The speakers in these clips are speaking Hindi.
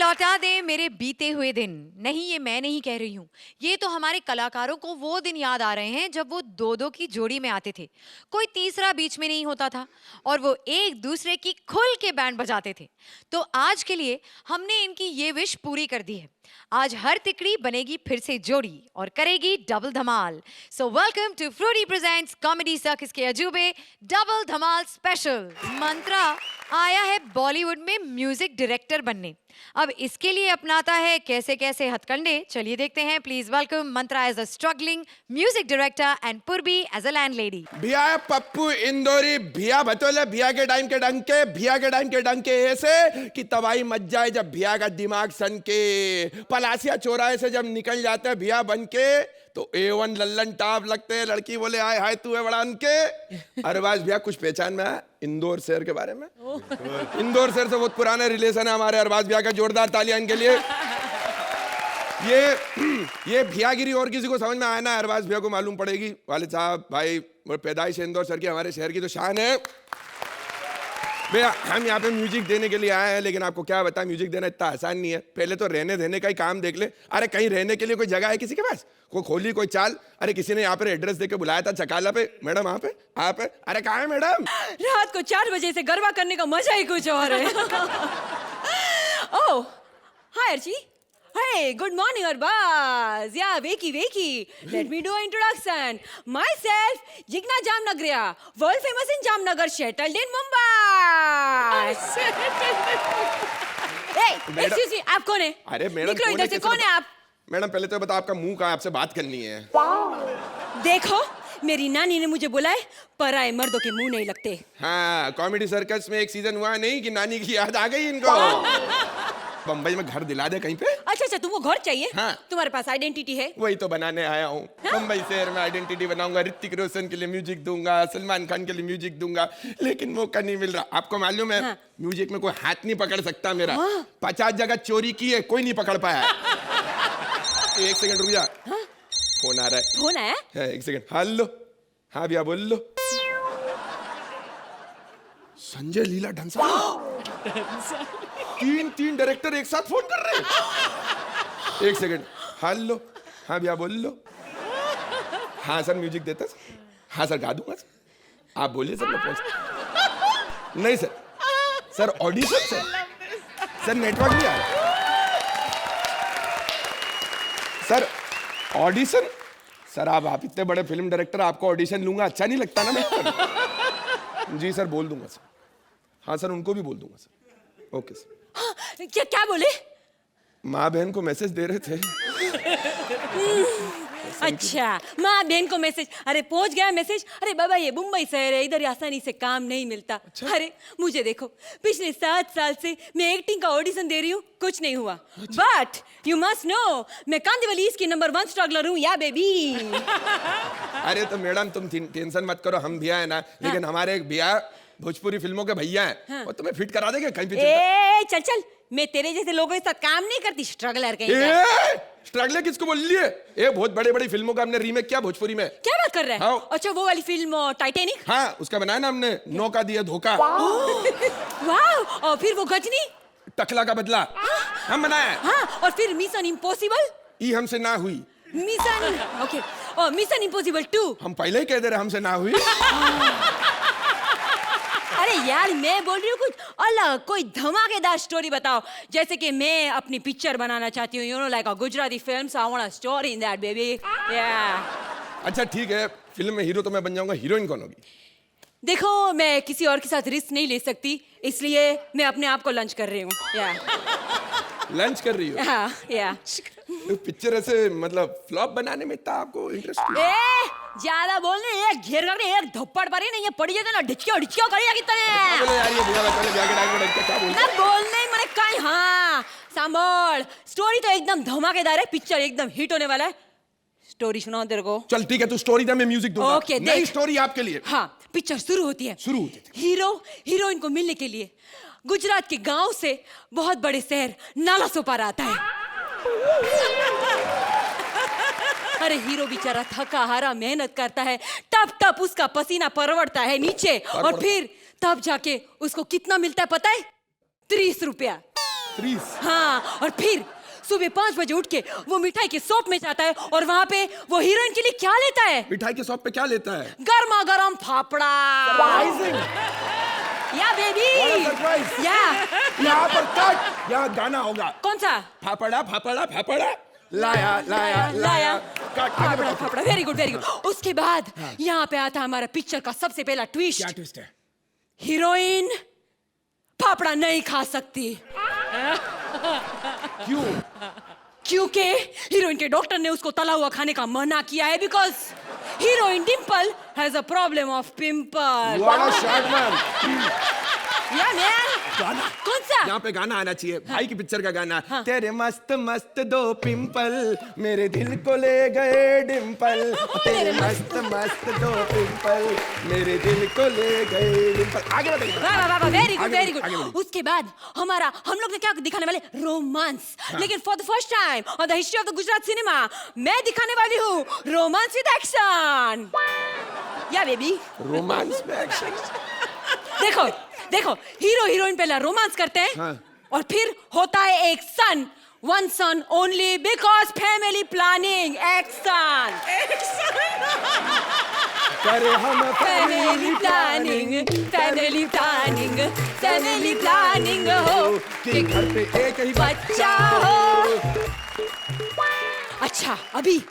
लौटा दे मेरे बीते हुए दिन। नहीं, ये मैं नहीं कह रही हूँ, ये तो हमारे कलाकारों को वो दिन याद आ रहे हैं जब वो दो दो की जोड़ी में आते थे, कोई तीसरा बीच में नहीं होता था और वो एक दूसरे की खुल के बैंड बजाते थे। तो आज के लिए हमने इनकी ये विश पूरी कर दी है। आज हर तिकड़ी बनेगी फिर से जोड़ी और करेगी डबल धमाल। So welcome to Frooti presents comedy circus के अजूबे डबल धमाल स्पेशल। मंत्रा आया है बॉलीवुड में म्यूजिक डायरेक्टर बनने। अब इसके लिए अपनाता है कैसे कैसे हथकंडे, चलिए देखते हैं। Please welcome Mantra as a struggling music director and Purvi as a landlady. भिया पप्पू इंदौरी भिया बतौले भिया के टाइम के डंके ऐसे कि तबाही मच जाए जब भिया का दिमाग सन के पलासिया चौराहे से जब निकल जाते हैं भिया बन के तो A1 लल्लन टाप लगते हैं। लड़की बोले हाय हाय तू है बड़ा अनके। अरबाज भैया कुछ पहचान में आया इंदौर शहर के बारे में? इंदौर शहर से बहुत पुराना रिलेशन है हमारे अरबाज भैया का। जोरदार तालियां इनके लिए। ये भियागिरी और किसी को समझ में आया ना अरबाज भैया को मालूम पड़ेगी। वालिद साहब भाई पैदाइश इंदौर शहर की, हमारे शहर की तो शान है भैया। हम यहाँ पे म्यूजिक देने के लिए आए हैं, लेकिन आपको क्या बताएं म्यूजिक देना इतना आसान नहीं है। पहले तो रहने देने का ही काम देख ले। अरे कहीं रहने के लिए कोई जगह है किसी के पास? कोई खोली कोई चाल? अरे किसी ने यहाँ पे एड्रेस देके बुलाया था चकाला पे, मैडम यहाँ पे आप है? अरे कहाँ है मैडम? रात को 4 बजे से गरबा करने का मजा ही कुछ और है। ओह हाय Archi, hey good morning Arbaz, yeah Veki, let me do an introduction. Myself Jigna Jamnagriya, world famous in Jamnagar, settled in Mumbai. Hey excuse me, आप कौन है? अरे मैडम निकलो इधर से, कौन है आप? मैडम पहले तो बताओ आपका मुंह कहाँ है, आपसे बात करनी है। देखो मेरी नानी ने मुझे बुलाए, पराए मर्दों के मुंह नहीं लगते। हाँ कॉमेडी सर्कस में एक सीजन हुआ नहीं कि नानी की याद आ गई इनको। बम्बई में घर दिला दे कहीं पे। अच्छा तुमको घर चाहिए? हाँ। तुम्हारे पास आइडेंटिटी है? वही तो बनाने आया हूँ। मुंबई शहर में आइडेंटिटी बनाऊंगा, ऋतिक रोशन के लिए म्यूजिक दूंगा, सलमान खान के लिए म्यूजिक दूंगा, लेकिन मौका नहीं मिल रहा। आपको मालूम है हाँ। म्यूजिक में कोई हाथ नहीं पकड़ सकता मेरा। 50 जगह चोरी की है, कोई नहीं पकड़ पाया। एक सेकंड रुक जा। फोन आ रहा है। फोन आया? एक सेकंड। हेलो, हाँ भैया बोल लो। संजय लीला ढंसा। तीन डायरेक्टर एक साथ फोन कर रहे हैं। एक सेकंड। हेलो, हाँ भैया बोल लो। हाँ सर म्यूजिक देता सर। हाँ सर गा दूंगा सर। आप बोलिए सर मैं पहुंच। नहीं sir, sir audition sir network नहीं आ रहा सर। ऑडिशन सर, आप इतने बड़े फिल्म डायरेक्टर, आपको ऑडिशन लूंगा अच्छा नहीं लगता ना मैं? जी सर बोल दूंगा सर। हाँ सर उनको भी बोल दूंगा सर। Okay sir. क्या बोले? माँ बहन को मैसेज दे रहे थे। अच्छा माँ बहन को मैसेज। अरे पहुंच गया मैसेज। अरे बाबा ये मुंबई शहर है, इधर आसानी से काम नहीं मिलता। अच्छा? अरे मुझे देखो, पिछले 7 साल से मैं एक्टिंग का ऑडिशन दे रही हूँ, कुछ नहीं हुआ। बट यू मस्ट नो मैं कांदिवली ईस्ट की नंबर 1 स्ट्रगलर हूँ, या बेबी। अरे तो मैडम तुम टेंशन मत करो, हम भैया है ना। लेकिन हमारे एक भैया भोजपुरी फिल्मों के भैया हैं, और तुम्हें फिट करा देंगे कहीं पे। चल मैं तेरे जैसे लोगों के साथ काम नहीं करती, स्ट्रगलर कहीं का। स्ट्रगलर किसको बोल लिए? ये बहुत बड़ी फिल्मों का हमने रीमेक किया भोजपुरी में। क्या बात कर रहा है? हाँ। अच्छा वो वाली फिल्म टाइटैनिक? हाँ उसका बनाया ना हमने, नौका दिया धोखा। वाह। और फिर वो गजनी, टकला का बदला हम बनाया। हाँ और फिर मिशन इम्पॉसिबल। ये हमसे ना हुई। मिशन ओके, और मिशन इम्पॉसिबल 2 हम पहले ही कह दे रहे हमसे ना हुई। अरे यार मैं बोल रही हूँ कुछ अलग, कोई धमाकेदार स्टोरी बताओ। जैसे कि मैं अपनी पिक्चर बनाना चाहती हूँ, you know like a Gujarati film, so I want a story in that baby. या अच्छा ठीक है, फिल्म में हीरो तो मैं बन जाऊंगा, हीरोइन कौन होगी? देखो मैं किसी और के साथ रिस्क नहीं ले सकती, इसलिए मैं अपने आप को लंच कर रही हूँ। या लंच कर रही हो? हाँ या। पिक्चर ऐसे मतलब फ्लॉप बनाने में इतना आपको इंटरेस्ट? ज्यादा बोलने, एक घेर करके एक धप्पड़ पर ही नहीं, ये पड़ी जाते ना ढिचकियो करी जाती तने। बोले यार ये बुरा बच्चा जाके डायरेक्टर क्या बोलता ना बोलने ही मने कहीं। हाँ सांभल, स्टोरी तो एकदम धमाकेदार है, पिक्चर एकदम हिट होने वाला है। स्टोरी सुनाओ तेरे को। चल ठीक है तू स्टोरी दे, मैं म्यूजिक दूंगा। ओके नई स्टोरी आपके लिए। हाँ पिक्चर शुरू होती है। हीरो हीरोइन को मिलने के लिए गुजरात के गांव से बहुत बड़े शहर नालासोपारा आता है। अरे हीरो बेचारा थका हारा मेहनत करता है, टप टप उसका पसीना परवड़ता है नीचे, और फिर तब जाके उसको कितना मिलता है पता है? 30 रुपया। 30। हाँ, और फिर सुबह 5 बजे उठ के वो मिठाई के शॉप में जाता है और वहाँ पे वो हीरोइन के लिए क्या लेता है? मिठाई के शॉप पे क्या लेता है? गर्मा गर्म फाफड़ा। सरप्राइजिंग। या बेबी। सरप्राइज। या यहाँ पर कट, यहाँ गाना होगा। कौन सा? फाफड़ा फाफड़ा फाफड़ा लाया लाया लाया। Cut, fafda fafda. Very good very good. उसके बाद यहाँ पे आता है हमारा पिक्चर का सबसे पहला क्या ट्विस्ट। ट्विस्ट है? हीरोइन फाफड़ा नहीं खा सकती। क्यों? क्योंकि हीरोइन के डॉक्टर ने उसको तला हुआ खाने का मना किया है, because heroine Dimple has a problem of pimple. वाला शॉट मैन। या मैन। गाना कौन सा? यहाँ पे गाना आना चाहिए। भाई की पिक्चर का गाना। तेरे मस्त मस्त 2 पिंपल मेरे दिल को ले गए डिम्पल। तेरे मस्त मस्त 2 पिंपल मेरे दिल को ले गए डिम्पल। आगे बताइए। वाह वाह वाह, वेरी गुड आगे वेरी बढ़िए, आगे गुड। बढ़िए। उसके बाद हम लोग ने क्या दिखाने वाले? रोमांस। लेकिन for the first time on the history of the Gujarat cinema मैं दिखाने वाली हूँ रोमांस विद एक्शन। या बेबी। रोमांस में एक्शन। देखो देखो, हीरो हीरोइन पहला रोमांस करते हैं। हाँ। और फिर होता है एक son, one son only, because family planning. Action. करे हम family planning, family planning, family planning हो कि घर पे एक ही बच्चा हो। अच्छा, अभी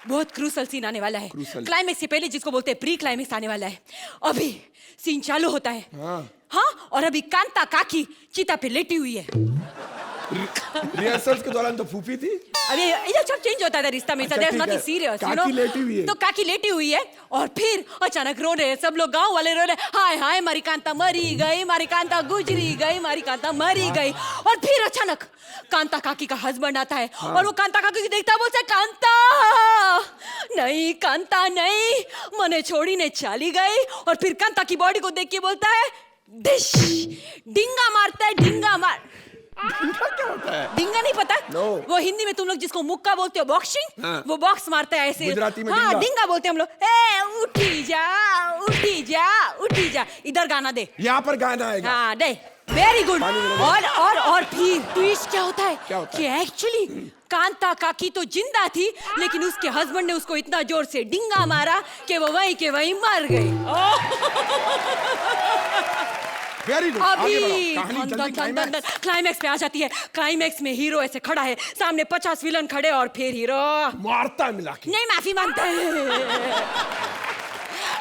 बहुत क्रूसल सीन आने वाला है। Crucial। क्लाइमेक्स से पहले जिसको बोलते हैं प्री क्लाइमेक्स आने वाला है। अभी सीन चालू होता है। हाँ, और अभी कांता काकी चिता पे लेटी हुई है। रिहर्सल्स के दौरान तो फूफी थी। अभी ये सब चेंज होता था रिश्ता में। अच्छा, There's ठीक है। nothing serious, you know? काकी लेटी हुई है। तो काकी लेटी हुई है और फिर अचानक रो रहे हैं सब लोग, गांव वाले रो रहे हैं, हाय हाय हमारी कांता मरी गई, हमारी कांता गुजरी गई, हमारी कांता मरी गई। और फिर अचानक कांता काकी का हस्बैंड आता है और वो कांता काकी को देखता है, बोलता है कांता नहीं, कांता नहीं, मने छोड़ी ने चली गई। और फिर कांता की बॉडी को देख के बोलता है डिश, डिंगा मारता है, डिंगा मार। डिंगा क्या होता है? डिंगा नहीं पता? No। वो हिंदी में तुम लोग जिसको मुक्का बोलते हो, बॉक्सिंग। हाँ। वो बॉक्स मारता है ऐसे। गुजराती में हाँ, डिंगा। डिंगा बोलते हैं हम लोग। ए उठी जा, उठी जा, उठी जा। इधर गाना दे। यहाँ पर गाना आएगा। हाँ दे। Very good. पानी में और फिर ट्विस्ट क्या होता है? क्या होता कि एक्चुअली कांता काकी तो जिंदा थी, लेकिन उसके हस्बैंड ने उसको इतना जोर से डिंगा मारा कि वो वहीं के वहीं मर गई। Very good. आगे बढ़ो। अभी कहानी जल्दी क्लाइमैक्स। क्लाइमैक्स पे आ जाती है। क्लाइमैक्स में हीरो ऐसे खड़ा है, सामने 50 विलन खड़े और फिर हीरो मारता है मिला के। नहीं, माफी मांगता है।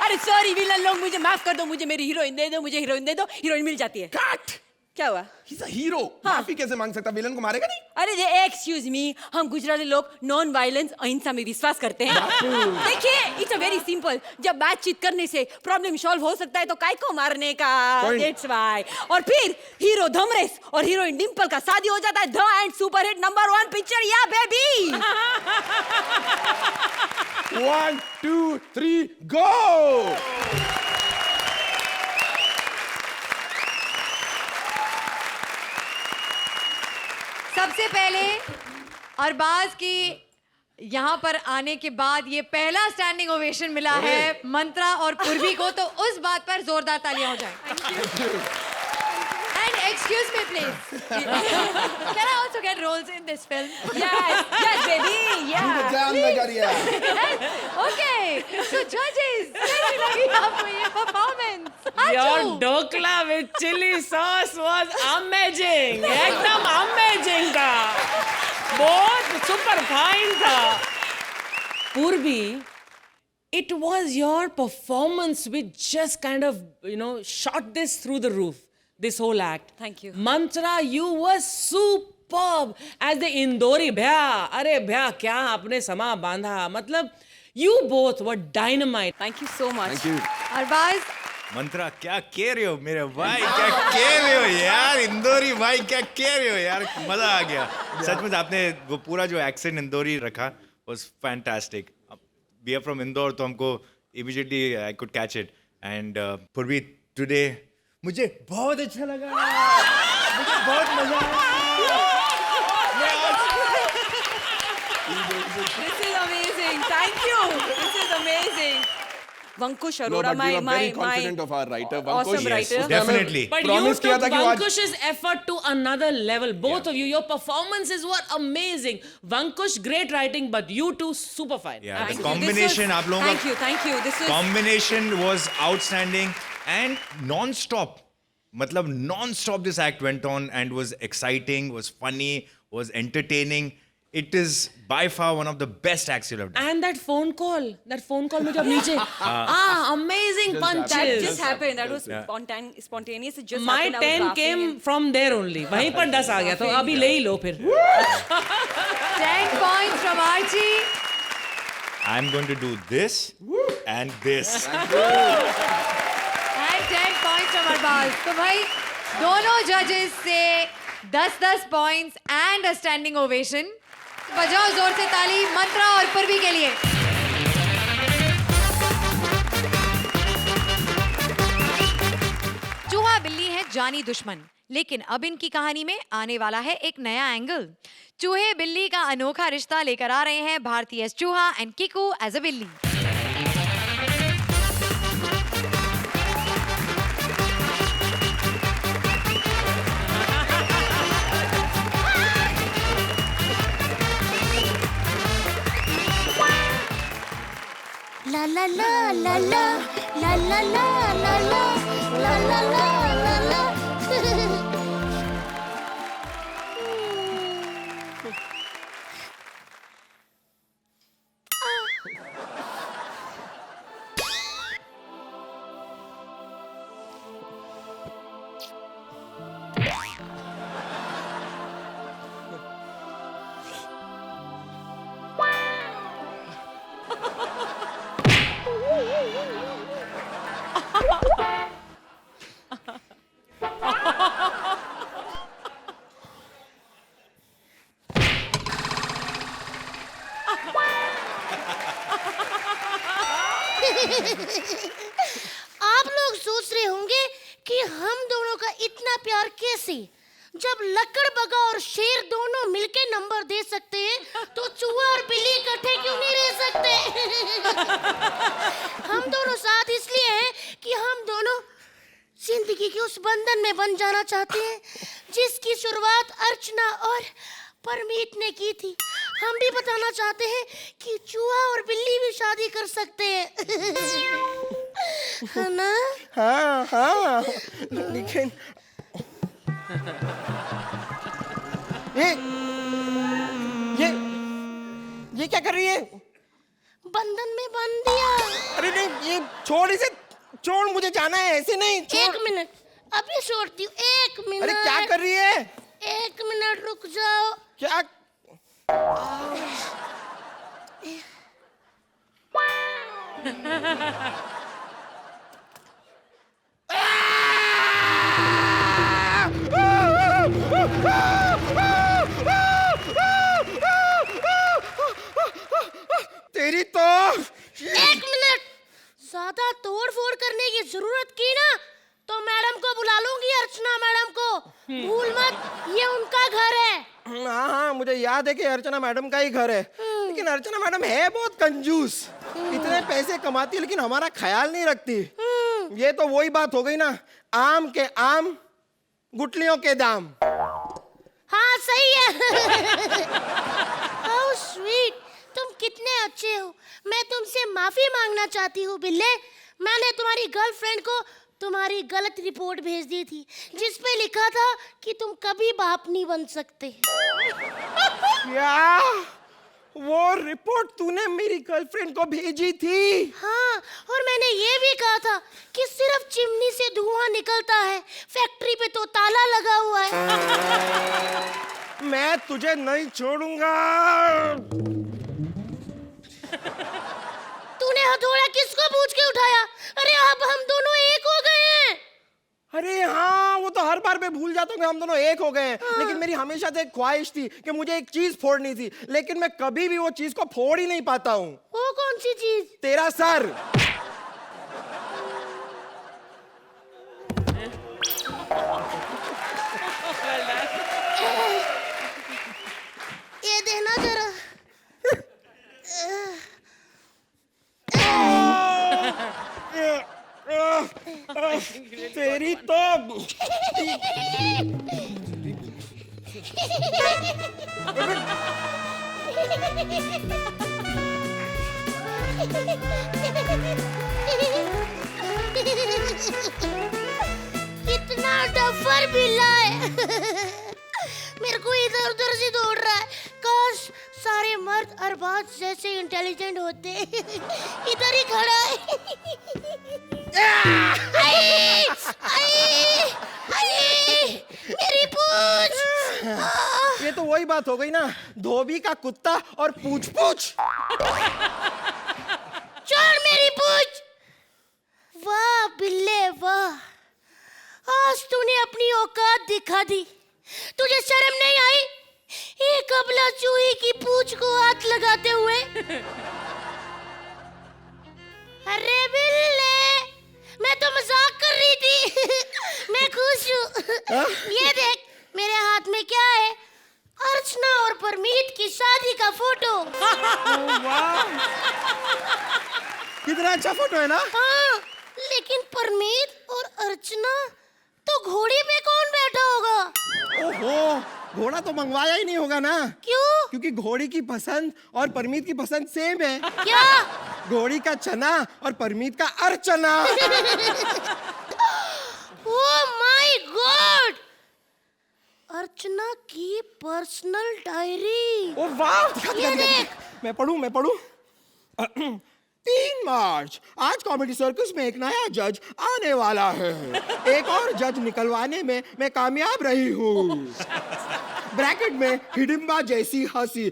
अरे सॉरी विलन लोग, मुझे माफ कर दो, मुझे मेरी हीरोइन दे दो, मुझे हीरोइन दे दो। हीरोइन मिल जाती है। कट। क्या हुआ? He's a hero। हाँ। माफी कैसे मांग सकता? विलन को मारेगा नहीं? अरे एक्सक्यूज मी, हम गुजराती लोग नॉन वायलेंस अहिंसा में विश्वास करते हैं। देखिए, इट्स अ वेरी सिंपल। जब बातचीत करने से प्रॉब्लम सॉल्व हो सकता है तो काय को मारने का? Point। That's why. और फिर हीरो धमरेश और हीरोइन डिंपल का शादी हो जाता है। The end superhit number 1 picture, या बेबी। 1 2 3 गो। सबसे पहले अरबाज की यहाँ पर आने के बाद ये पहला स्टैंडिंग ओवेशन मिला है मंत्रा और पूर्वी को, तो उस बात पर जोरदार तालियां हो जाएं। And excuse me, please. Can I also get roles in this film? Yes baby, yeah. Jam Nagariya. Okay. So judges, कैसी लगी आपको ये performance? Your dokla with chili sauce was amazing. एकदम amazing था. बहुत super fine था. पूर्वी, it was your performance which just kind of, shot this through the roof. This whole act. Thank you. Mantra, you were superb as the Indori भैया. अरे भैया क्या आपने समा बांधा. मतलब you both were dynamite. Thank you so much. Thank you। Arbaaz, मंत्रा क्या कह रहे हो मेरे भाई, क्या कह रहे हो यार, इंदौरी भाई क्या कह रहे हो यार, मजा आ गया सच में। आपने वो पूरा जो एक्सेंट इंदौरी रखा was fantastic. We are from Indore तो हमको immediately I could catch it and पूर्वी today मुझे बहुत अच्छा लगा, मुझे बहुत मजा आया। This is amazing. Thank you. This is amazing. Vankush No, Arora, but we were my very confident of our writer, Vankush. awesome writer. उसने हमें Definitely. But promise you किया took था कि वो आज Vankush's effort to another level. Both of you, your performances were amazing. Vankush, great writing, but you two, super fine. Yeah, Thank the you. This combination was- आप लोगों Thank का you, thank you. This was combination was outstanding and non-stop. मतलब non-stop this act went on and was exciting, was funny, was entertaining. It is by far one of the best acts you'll have done. And that phone call में जब नीचे, amazing that punches. just happened. That was spontaneous. It just My happened. I was 10 laughing came and- from there only. वहीं पर 10 आ गया तो अभी ले ही लो फिर. 10 points from Archie. I'm going to do this and this. And 10 points from Arbaz. तो भाई दोनों जजेस से 10-10 points and a standing ovation. बजाओ जोर से ताली मंत्रा और पूर्वी के लिए. चूहा बिल्ली है जानी दुश्मन, लेकिन अब इनकी कहानी में आने वाला है एक नया एंगल. चूहे बिल्ली का अनोखा रिश्ता लेकर आ रहे हैं भारती एस चूहा एंड किकू एज अ बिल्ली. La la la la la la la la la la la la la la la. आप लोग सोच रहे होंगे कि हम दोनों का इतना प्यार कैसे, जब लकड़बगा और शेर दोनों मिलके नंबर दे सकते हैं तो चूहा और बिल्ली इकट्ठे क्यों नहीं रह सकते? हम दोनों साथ इसलिए हैं कि हम दोनों जिंदगी के उस बंधन में बन जाना चाहते हैं जिसकी शुरुआत अर्चना और परमीत ने की थी. हम भी बताना चाहते हैं कि चूहा और बिल्ली भी शादी कर सकते हैं. है ना? हाँ हाँ लेकिन ये क्या कर रही है? बंधन में बंध दिया. अरे नहीं, ये छोड़, इसे छोड़, मुझे जाना है. ऐसे नहीं, छोड़. एक मिनट, अभी छोड़ती हूँ. एक मिनट. अरे क्या कर रही है? एक मिनट रुक जाओ. क्या? तेरी तो एक मिनट. ज्यादा तोड़ फोड़ करने की जरूरत की ना तो मैडम को बुला लूंगी, अर्चना मैडम को. भूल मत, ये उनका घर है. हाँ हाँ मुझे याद है कि अर्चना मैडम का ही घर है, लेकिन अर्चना मैडम है बहुत कंजूस. इतने पैसे कमाती है लेकिन हमारा ख्याल नहीं रखती. ये तो वही बात हो गई ना, आम के आम गुटलियों के दाम. हाँ सही है. हाउ स्वीट, तुम कितने अच्छे हो. मैं तुमसे माफी मांगना चाहती हूँ बिल्ले. मैंने तुम्हारी गर्लफ्रेंड को तुम्हारी गलत रिपोर्ट भेज दी थी जिस पे लिखा था कि तुम कभी बाप नहीं बन सकते. क्या? वो रिपोर्ट तूने मेरी गर्लफ्रेंड को भेजी थी? हाँ, और मैंने ये भी कहा था कि सिर्फ चिमनी से धुआं निकलता है, फैक्ट्री पे तो ताला लगा हुआ है. मैं तुझे नहीं छोड़ूंगा. तूने हथौड़ा किसको पूछ के उठाया? अरे अब हम दोनों एक हो गए हैं. अरे हाँ, वो तो हर बार मैं भूल जाता हूँ कि हम दोनों एक हो गए हैं. लेकिन मेरी हमेशा से एक ख्वाहिश थी कि मुझे एक चीज फोड़नी थी, लेकिन मैं कभी भी वो चीज को फोड़ ही नहीं पाता हूँ. वो कौन सी चीज? तेरा सर. ये देना जरा. कितना डफर बिल्ला है। मेरे को इधर उधर से दौड़ रहा है। काश सारे मर्द अरबाज जैसे इंटेलिजेंट होते। इधर ही खड़ा है। आई, आई, आई, मेरी पूंछ। ये तो वही बात हो गई ना, धोबी का कुत्ता और पूछ पूछ। छोड़ मेरी पूंछ। वाह बिल्ले वाह, आज तूने अपनी औकात दिखा दी। तुझे शर्म नहीं आई एक अबला चूही की पूंछ को हाथ लगाते हुए? अरे बिल्ले, मैं तो मजाक कर रही थी। मैं खुश हूँ। ये देख मेरे हाथ में क्या है, अर्चना और परमीत की शादी का फोटो। कितना अच्छा फोटो है ना। हाँ, लेकिन परमीत और अर्चना तो घोड़ी में कौन बैठा होगा? ओहो, घोड़ा तो मंगवाया ही नहीं होगा ना। क्यों? क्योंकि घोड़ी की पसंद और परमीत की पसंद सेम है। क्या? घोड़ी का चना और परमीत का अर्चना। ओह माय गॉड, अर्चना की पर्सनल डायरी। ओ वाह, ये देख। मैं पढ़ूं। 3 मार्च, आज कॉमेडी सर्कस में एक नया जज आने वाला है। एक और जज निकलवाने में मैं कामयाब रही हूँ। ब्रैकेट में हिडिंबा जैसी हंसी।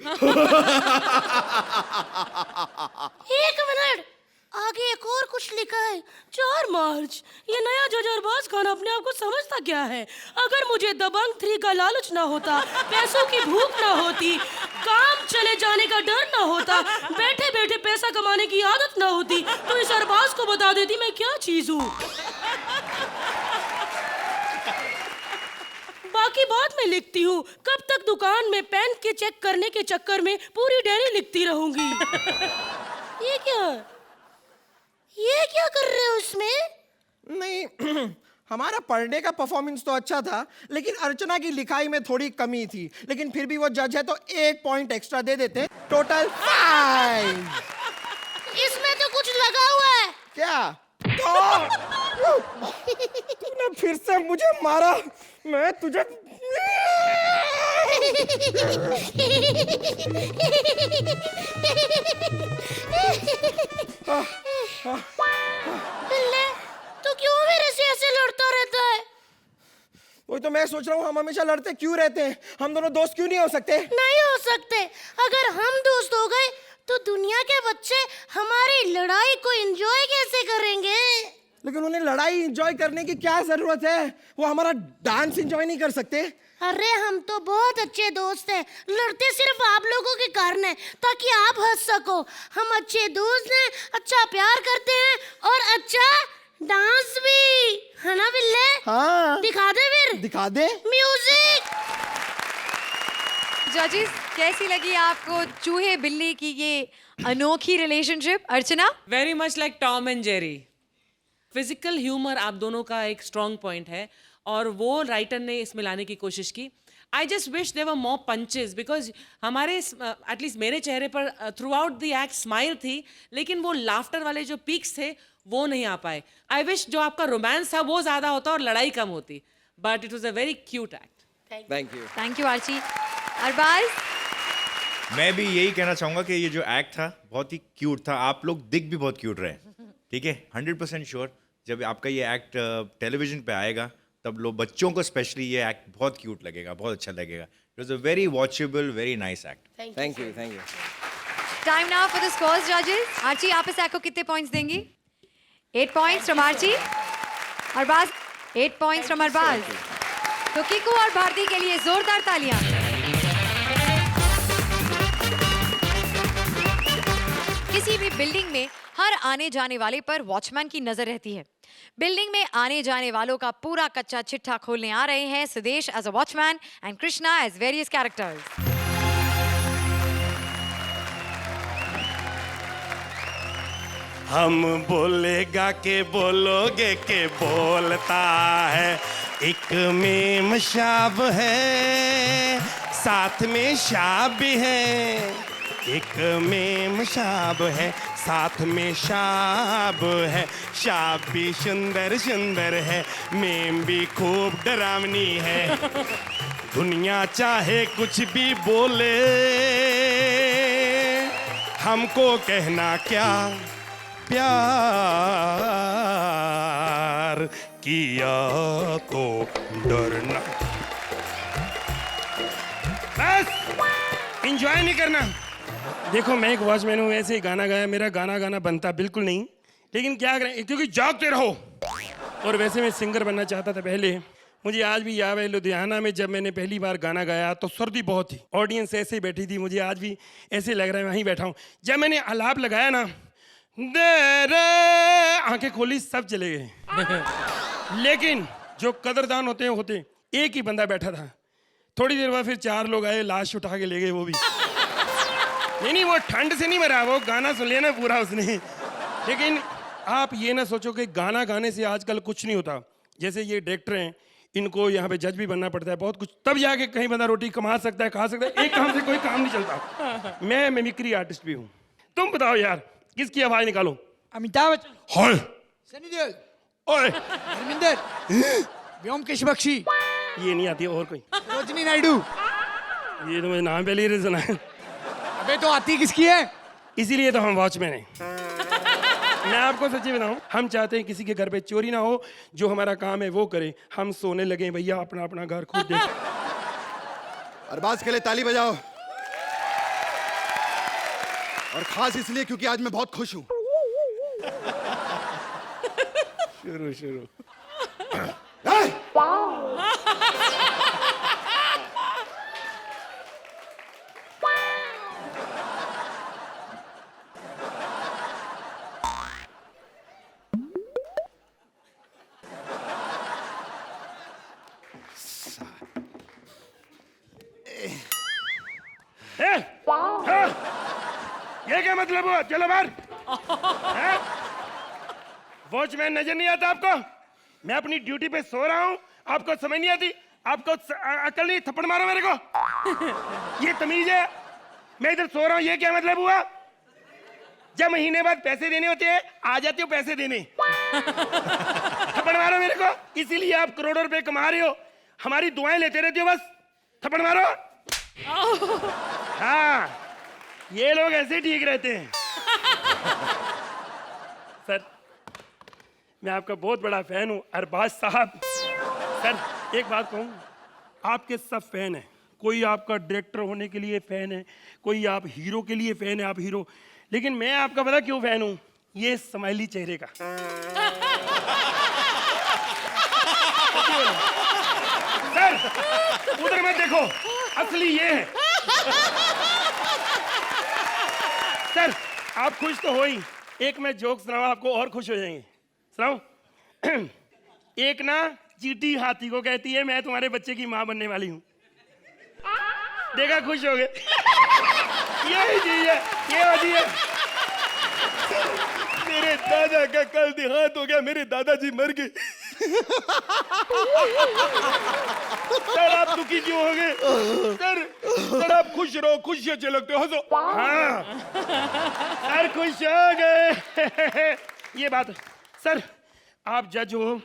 एक मिनट, आगे एक और कुछ लिखा है। 4 मार्च, ये नया जज अरबाज खान अपने आप को समझता क्या है? अगर मुझे दबंग 3 का लालच ना होता, पैसों की भूख ना होती, काम चले जाने का डर ना होता, बैठे बैठे पैसा कमाने की आदत ना होती, तो इस अरबाज को बता देती मैं क्या चीज हूँ। बाकी बाद में लिखती हूँ। कब तक दुकान में पेन के चेक करने के चक्कर में पूरी डायरी लिखती रहूंगी। ये क्या कर रहे हो इसमें? नहीं, हमारा पढ़ने का परफॉर्मेंस तो अच्छा था, लेकिन अर्चना की लिखाई में थोड़ी कमी थी। लेकिन फिर भी वो जज है तो 1 पॉइंट एक्स्ट्रा दे देते। टोटल 5। इसमें तो कुछ लगा हुआ है। क्या? तूने फिर से मुझे मारा, मैं तुझे बिल्ले, तू क्यों मेरे से ऐसे लड़ता रहता है? वही तो मैं सोच रहा हूँ, हम हमेशा लड़ते क्यों रहते हैं? हम दोनों दोस्त क्यों नहीं हो सकते? नहीं हो सकते। अगर हम दोस्त हो गए तो दुनिया के बच्चे हमारी लड़ाई को एंजॉय कैसे करेंगे? लेकिन उन्हें लड़ाई एंजॉय करने की क्या जरूरत है? वो हमारा डांस एंजॉय नहीं कर सकते? अरे हम तो बहुत अच्छे दोस्त हैं। लड़ते सिर्फ आप लोगों के कारण है, ताकि आप हंस सको। हम अच्छे दोस्त हैं, अच्छा प्यार करते हैं और अच्छा डांस भी, है ना बिल्ले? हाँ। दिखा दे फिर। दिखा दे। म्यूजिक। जजेस, कैसी लगी आपको चूहे बिल्ली की ये अनोखी relationship? Archana? Very much like Tom and Jerry. Physical humour आप दोनों का एक स्ट्रॉन्ग पॉइंट है और वो राइटर ने इसमें लाने की कोशिश की। I just wish there were more punches, because हमारे एटलीस्ट मेरे चेहरे पर throughout the act smile थी, लेकिन वो लाफ्टर वाले जो पीक्स थे वो नहीं आ पाए। आई विश जो आपका रोमांस था वो ज्यादा होता और लड़ाई कम होती, but it was a very cute act. Thank you. Thank you Archi. Arbaaz? मैं भी यही कहना चाहूंगा कि ये जो एक्ट था बहुत ही क्यूट था। आप लोग दिख भी बहुत क्यूट रहे, ठीक है? 100% श्योर जब आपका ये एक्ट टेलीविजन पे आएगा तब लोग, बच्चों को स्पेशली, ये एक्ट बहुत क्यूट लगेगा, बहुत अच्छा लगेगा। It was a very watchable, very nice act. Thank you. Time now for the scores जजेस। आर्ची, आप इस एक्ट को कितने पॉइंट्स देंगी? 8 points from Archi. Arbaaz? 8 points from Arbaaz. तो किकू और भारती के लिए जोरदार तालियां। किसी भी बिल्डिंग में हर आने जाने वाले पर वॉचमैन की नजर रहती है। बिल्डिंग में आने जाने वालों का पूरा कच्चा चिट्ठा खोलने आ रहे हैं Sudesh as a watchman and Krishna as various characters. हम बोलेगा के बोलोगे के बोलता है, एक मीम शाब है साथ में शाब भी है, एक मेम शाब है, साथ में शाब है, शाब भी सुंदर सुंदर है, मेम भी खूब डरावनी है। दुनिया चाहे कुछ भी बोले, हमको कहना क्या, प्यार किया तो डरना। बस एंजॉय नहीं करना। देखो मैं एक वॉचमैन हूँ, ऐसे ही गाना गाया, मेरा गाना बनता बिल्कुल नहीं, लेकिन क्या करें क्योंकि जागते रहो। और वैसे मैं सिंगर बनना चाहता था पहले। मुझे आज भी याद है लुधियाना में जब मैंने पहली बार गाना गाया तो सर्दी बहुत थी, ऑडियंस ऐसे ही बैठी थी, मुझे आज भी ऐसे लग रहा है वहीं बैठा हूँ। जब मैंने आलाप लगाया ना, दे रे आंखें खोली, सब चले गए। लेकिन जो कदरदान होते हैं होते, एक ही बंदा बैठा था। थोड़ी देर बाद फिर 4 लोग आए, लाश उठा के ले गए वो भी। नहीं वो ठंड से नहीं मरा, वो गाना सुन लिया ना पूरा उसने। लेकिन आप ये ना सोचो कि गाना गाने से आजकल कुछ नहीं होता। जैसे ये डायरेक्टर हैं, इनको यहाँ पे जज भी बनना पड़ता है, बहुत कुछ, तब जाके कहीं बंदा रोटी कमा सकता है, खा सकता है। एक काम से कोई काम नहीं चलता। मैं मिमिक्री आर्टिस्ट भी हूँ। तुम बताओ यार, किसकी आवाज निकालो? अमिताभ बच्चन, हाय सनी देओल, ओए धर्मेंद्र, व्योमकेश बख्शी, ये नहीं आती और कोई? सरोजिनी नायडू। ये तो मैं नाम पहले ही सुना है। अबे तो आती किसकी है? इसीलिए तो हम वॉचमैन हैं। मैं आपको सच्ची बताऊं, हम चाहते हैं किसी के घर पे चोरी ना हो, जो हमारा काम है वो करे। हम सोने लगे भैया, अपना अपना घर खुद देख। अरबाज के लिए ताली बजाओ, और खास इसलिए क्योंकि आज मैं बहुत खुश हूं। शुरू ये क्या मतलब हुआ? चलो बाहर। वॉचमैन नजर नहीं आता आपको? मैं अपनी ड्यूटी पे सो रहा हूँ, आपको समझ नहीं आती? आपको अकल नहीं? थप्पड़ मारो मेरे को। ये तमीज है? मैं इधर सो रहा हूँ, ये क्या मतलब हुआ? जब महीने बाद पैसे देने होते हैं, आ जाते हो पैसे देने। थप्पड़ मारो मेरे को। इसीलिए आप करोड़ों रुपए कमा रहे हो, हमारी दुआएं लेते रहते हो बस। थप्पड़ मारो। हाँ, ये लोग ऐसे ठीक रहते हैं। सर, मैं आपका बहुत बड़ा फैन हूँ, अरबाज साहब। सर, एक बात कहूँ, आपके सब फैन हैं। कोई आपका डायरेक्टर होने के लिए फैन है, कोई आप हीरो के लिए फैन है, आप हीरो। लेकिन मैं आपका पता क्यों फैन हूँ? ये स्माइली चेहरे का। सर, उधर मत देखो, असली ये है। सर, आप खुश तो हो ही। एक मैं जोक सुनाऊं आपको, और खुश हो जाएंगे। सुनाऊं? एक ना चींटी हाथी को कहती है, मैं तुम्हारे बच्चे की मां बनने वाली हूं। देखा, खुश हो गए। यही चीज है, ये होती है। मेरे दादा का कल देहांत हो गया, मेरे दादाजी मर गए। सर, आप दुखी क्यों हो गए? सर आप खुश रहो, खुश ही अच्छे लगते हो, हंसो। हाँ, सर खुश हो गए। ये बात। सर, आप जज हो,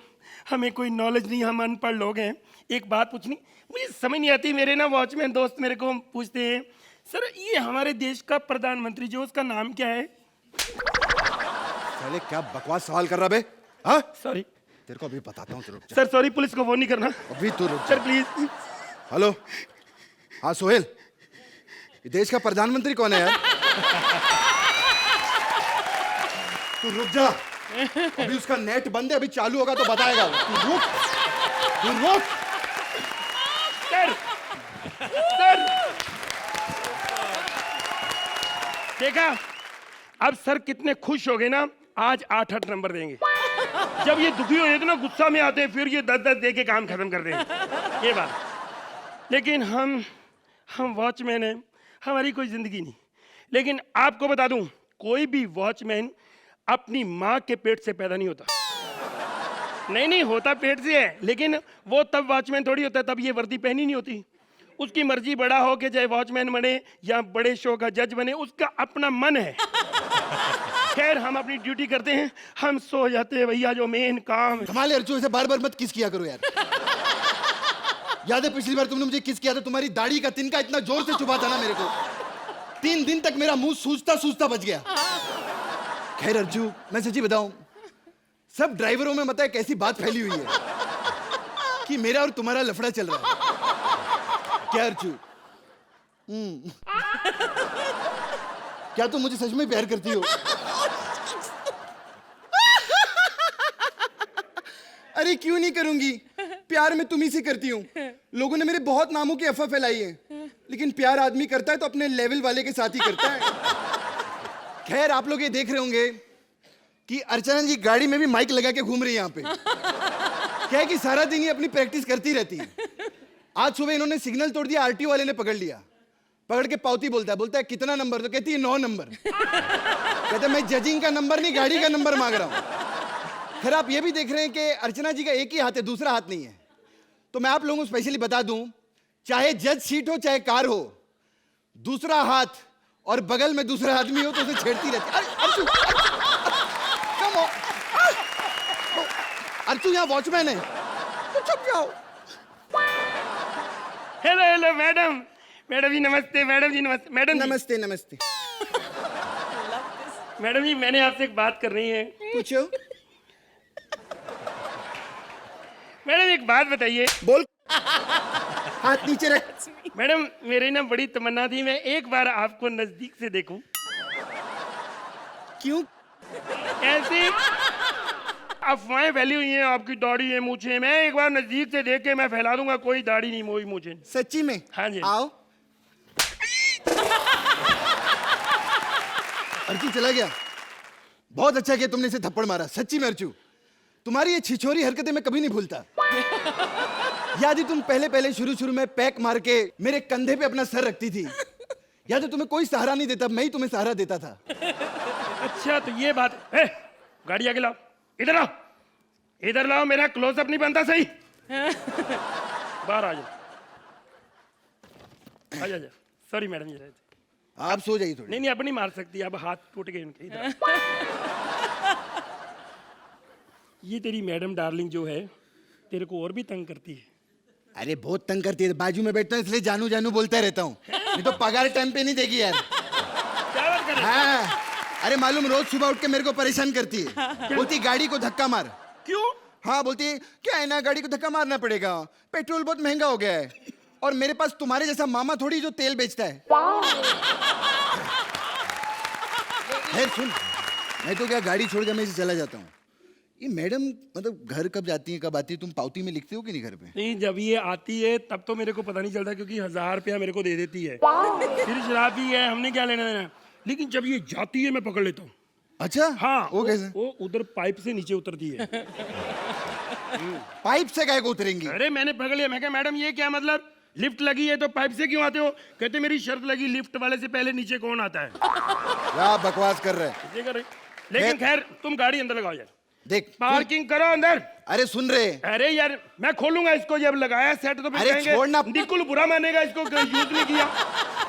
हमें कोई नॉलेज नहीं, हम अनपढ़ लोग हैं। एक बात पूछनी, मुझे समझ नहीं आती। मेरे ना वॉचमैन दोस्त मेरे को पूछते हैं, सर ये हमारे देश का प्रधानमंत्री जो, उसका नाम क्या है? साले क्या बकवास सवाल कर रहा बे? हाँ, सॉरी। तेरे को अभी बताता हूँ। सर सॉरी, पुलिस को फोन नहीं करना। अभी तू रुक सर प्लीज। हेलो, हाँ सोहेल, ये देश का प्रधानमंत्री कौन है यार? तू रुक जा, अभी उसका नेट बंद है, अभी चालू होगा तो बताएगा। तू रुक, तू रुक। सर, सर, देखा, अब सर कितने खुश हो गए ना। आज 8-8 नंबर देंगे। जब ये दुखी हो जाते ना, गुस्सा में आते हैं, फिर ये 10-10 दे के काम खत्म कर देंगे। ये बात। लेकिन हम वॉचमैन हैं, हमारी कोई जिंदगी नहीं। लेकिन आपको बता दूं, कोई भी वॉचमैन अपनी माँ के पेट से पैदा नहीं होता। नहीं होता पेट से है, लेकिन वो तब वॉचमैन थोड़ी होता है, तब ये वर्दी पहनी नहीं होती। उसकी मर्जी बड़ा हो के चाहे वॉचमैन बने या बड़े शो का जज बने, उसका अपना मन है। खैर हम अपनी ड्यूटी करते हैं, हम सो जाते हैं भैया, जो मेन काम है। कमाल है अर्चू, ऐसे बार बार मत किस किया करो यार। याद है पिछली बार तुमने मुझे किस किया था, तुम्हारी दाढ़ी का तिनका इतना जोर से चुभा था ना मेरे को, 3 दिन तक मेरा मुंह सूजता सूजता बच गया। खैर अर्जू, मैं सच्ची बताऊं, सब ड्राइवरों में पता है कैसी बात फैली हुई है कि मेरा और तुम्हारा लफड़ा चल रहा है। क्या अर्जू? क्या तुम मुझे सच में प्यार करती हो? अरे क्यों नहीं करूंगी, प्यार मैं तुम्ही से करती हूँ। लोगों ने मेरे बहुत नामों की अफवाह फैलाई है, लेकिन प्यार आदमी करता है तो अपने लेवल वाले के साथ ही करता है। खैर आप लोग ये देख रहे होंगे कि अर्चना जी गाड़ी में भी माइक लगा के घूम रही है यहाँ पे। क्या है कि सारा दिन ये अपनी प्रैक्टिस करती रहती है। आज सुबह इन्होंने सिग्नल तोड़ दिया, आरटीओ वाले ने पकड़ लिया, पकड़ के पावती बोलता है कितना नंबर, तो कहती है 9 नंबर। कहते मैं जजिंग का नंबर नहीं, गाड़ी का नंबर मांग रहा हूँ। खैर आप ये भी देख रहे हैं कि अर्चना जी का एक ही हाथ है, दूसरा हाथ नहीं है। तो मैं आप लोगों को स्पेशली बता दूं, चाहे जज सीट हो चाहे कार हो, दूसरा हाथ और बगल में दूसरा आदमी हो तो उसे छेड़ती रहती है। अर्चू, कम ऑन, अर्चू यहाँ वॉचमैन है, तो चुप जाओ। हेलो हेलो मैडम, मैडम जी नमस्ते, मैडम जी नमस्ते, मैडम जी। नमस्ते नमस्ते। मैडम जी मैंने आपसे एक बात करनी है। पूछो। मैडम एक बात बताइए। बोल। हाथ नीचे रख। मैडम मेरी ना बड़ी तमन्ना थी मैं एक बार आपको नजदीक से देखूं। क्यों? ऐसे अफवाहें फैली हुई हैं, आपकी दाढ़ी है, मूछें, मैं एक बार नजदीक से देख के मैं फैला दूंगा, कोई दाढ़ी नहीं, मोई मूछें। सच्ची में? हाँ जी। आओ। अर्चू चला गया, बहुत अच्छा किया तुमने इसे थप्पड़ मारा। सच्ची में अर्चू, तुम्हारी ये छिछोरी हरकतें मैं कभी नहीं भूलता। याद है तुम पहले शुरू में पैक मार के मेरे कंधे पे अपना सर रखती थी। याद है तुम्हें कोई सहारा नहीं देता, मैं ही तुम्हें सहारा देता था। अच्छा तो ये बात है। गाड़ी आगे लाओ, इधर आओ, इधर लाओ, मेरा क्लोजअप नहीं बनता सही। बाहर आ जाओ, आ जा। सॉरी मैडम जी। आप सो जाइए थोड़ी। नहीं अब नहीं मार सकती, अब हाथ टूट गए इनके। इधर ये तेरी मैडम डार्लिंग जो है तेरे को और भी तंग करती है। अरे बहुत तंग करती है, बाजू में बैठता हूँ इसलिए जानू जानू बोलता रहता हूँ, नहीं तो पगार टाइम पे नहीं देगी यार। क्या बात कर रहे हो? हाँ, अरे मालूम रोज सुबह उठ के मेरे को परेशान करती है। बोलती गाड़ी को धक्का मार। क्यों? हाँ बोलती है क्या है ना, गाड़ी को धक्का मारना पड़ेगा, पेट्रोल बहुत महंगा हो गया है, और मेरे पास तुम्हारे जैसा मामा थोड़ी जो तेल बेचता है। सुन, मैं तो क्या गाड़ी छोड़ के मैं इसे चला जाता हूँ। ये मैडम मतलब घर कब जाती है कब आती है, तुम पावती में लिखते हो कि नहीं घर पे? नहीं, जब ये आती है तब तो मेरे को पता नहीं चलता, क्योंकि 1000 रुपया मेरे को दे देती है, फिर शराब भी है, हमने क्या लेना देना। लेकिन जब ये जाती है मैं पकड़ लेता हूँ। अच्छा हाँ, वो कैसे? वो उधर पाइप से नीचे उतरती है। पाइप से काय को उतरेंगी? अरे मैंने पकड़ लिया, मैं कहा मैडम ये क्या मतलब, लिफ्ट लगी है तो पाइप से क्यों आते हो? कहते मेरी शर्त लगी, लिफ्ट वाले से पहले नीचे कौन आता है। क्या बकवास कर रहे हैं? ये कर रहे। लेकिन खैर तुम गाड़ी अंदर लगाओ यार, देख पार्किंग करो अंदर। अरे सुन रहे, अरे यार मैं खोलूंगा इसको, जब लगाया सेट तो फिर अरे कहेंगे छोड़ना। बिल्कुल बुरा मानेगा इसको, यूज नहीं किया।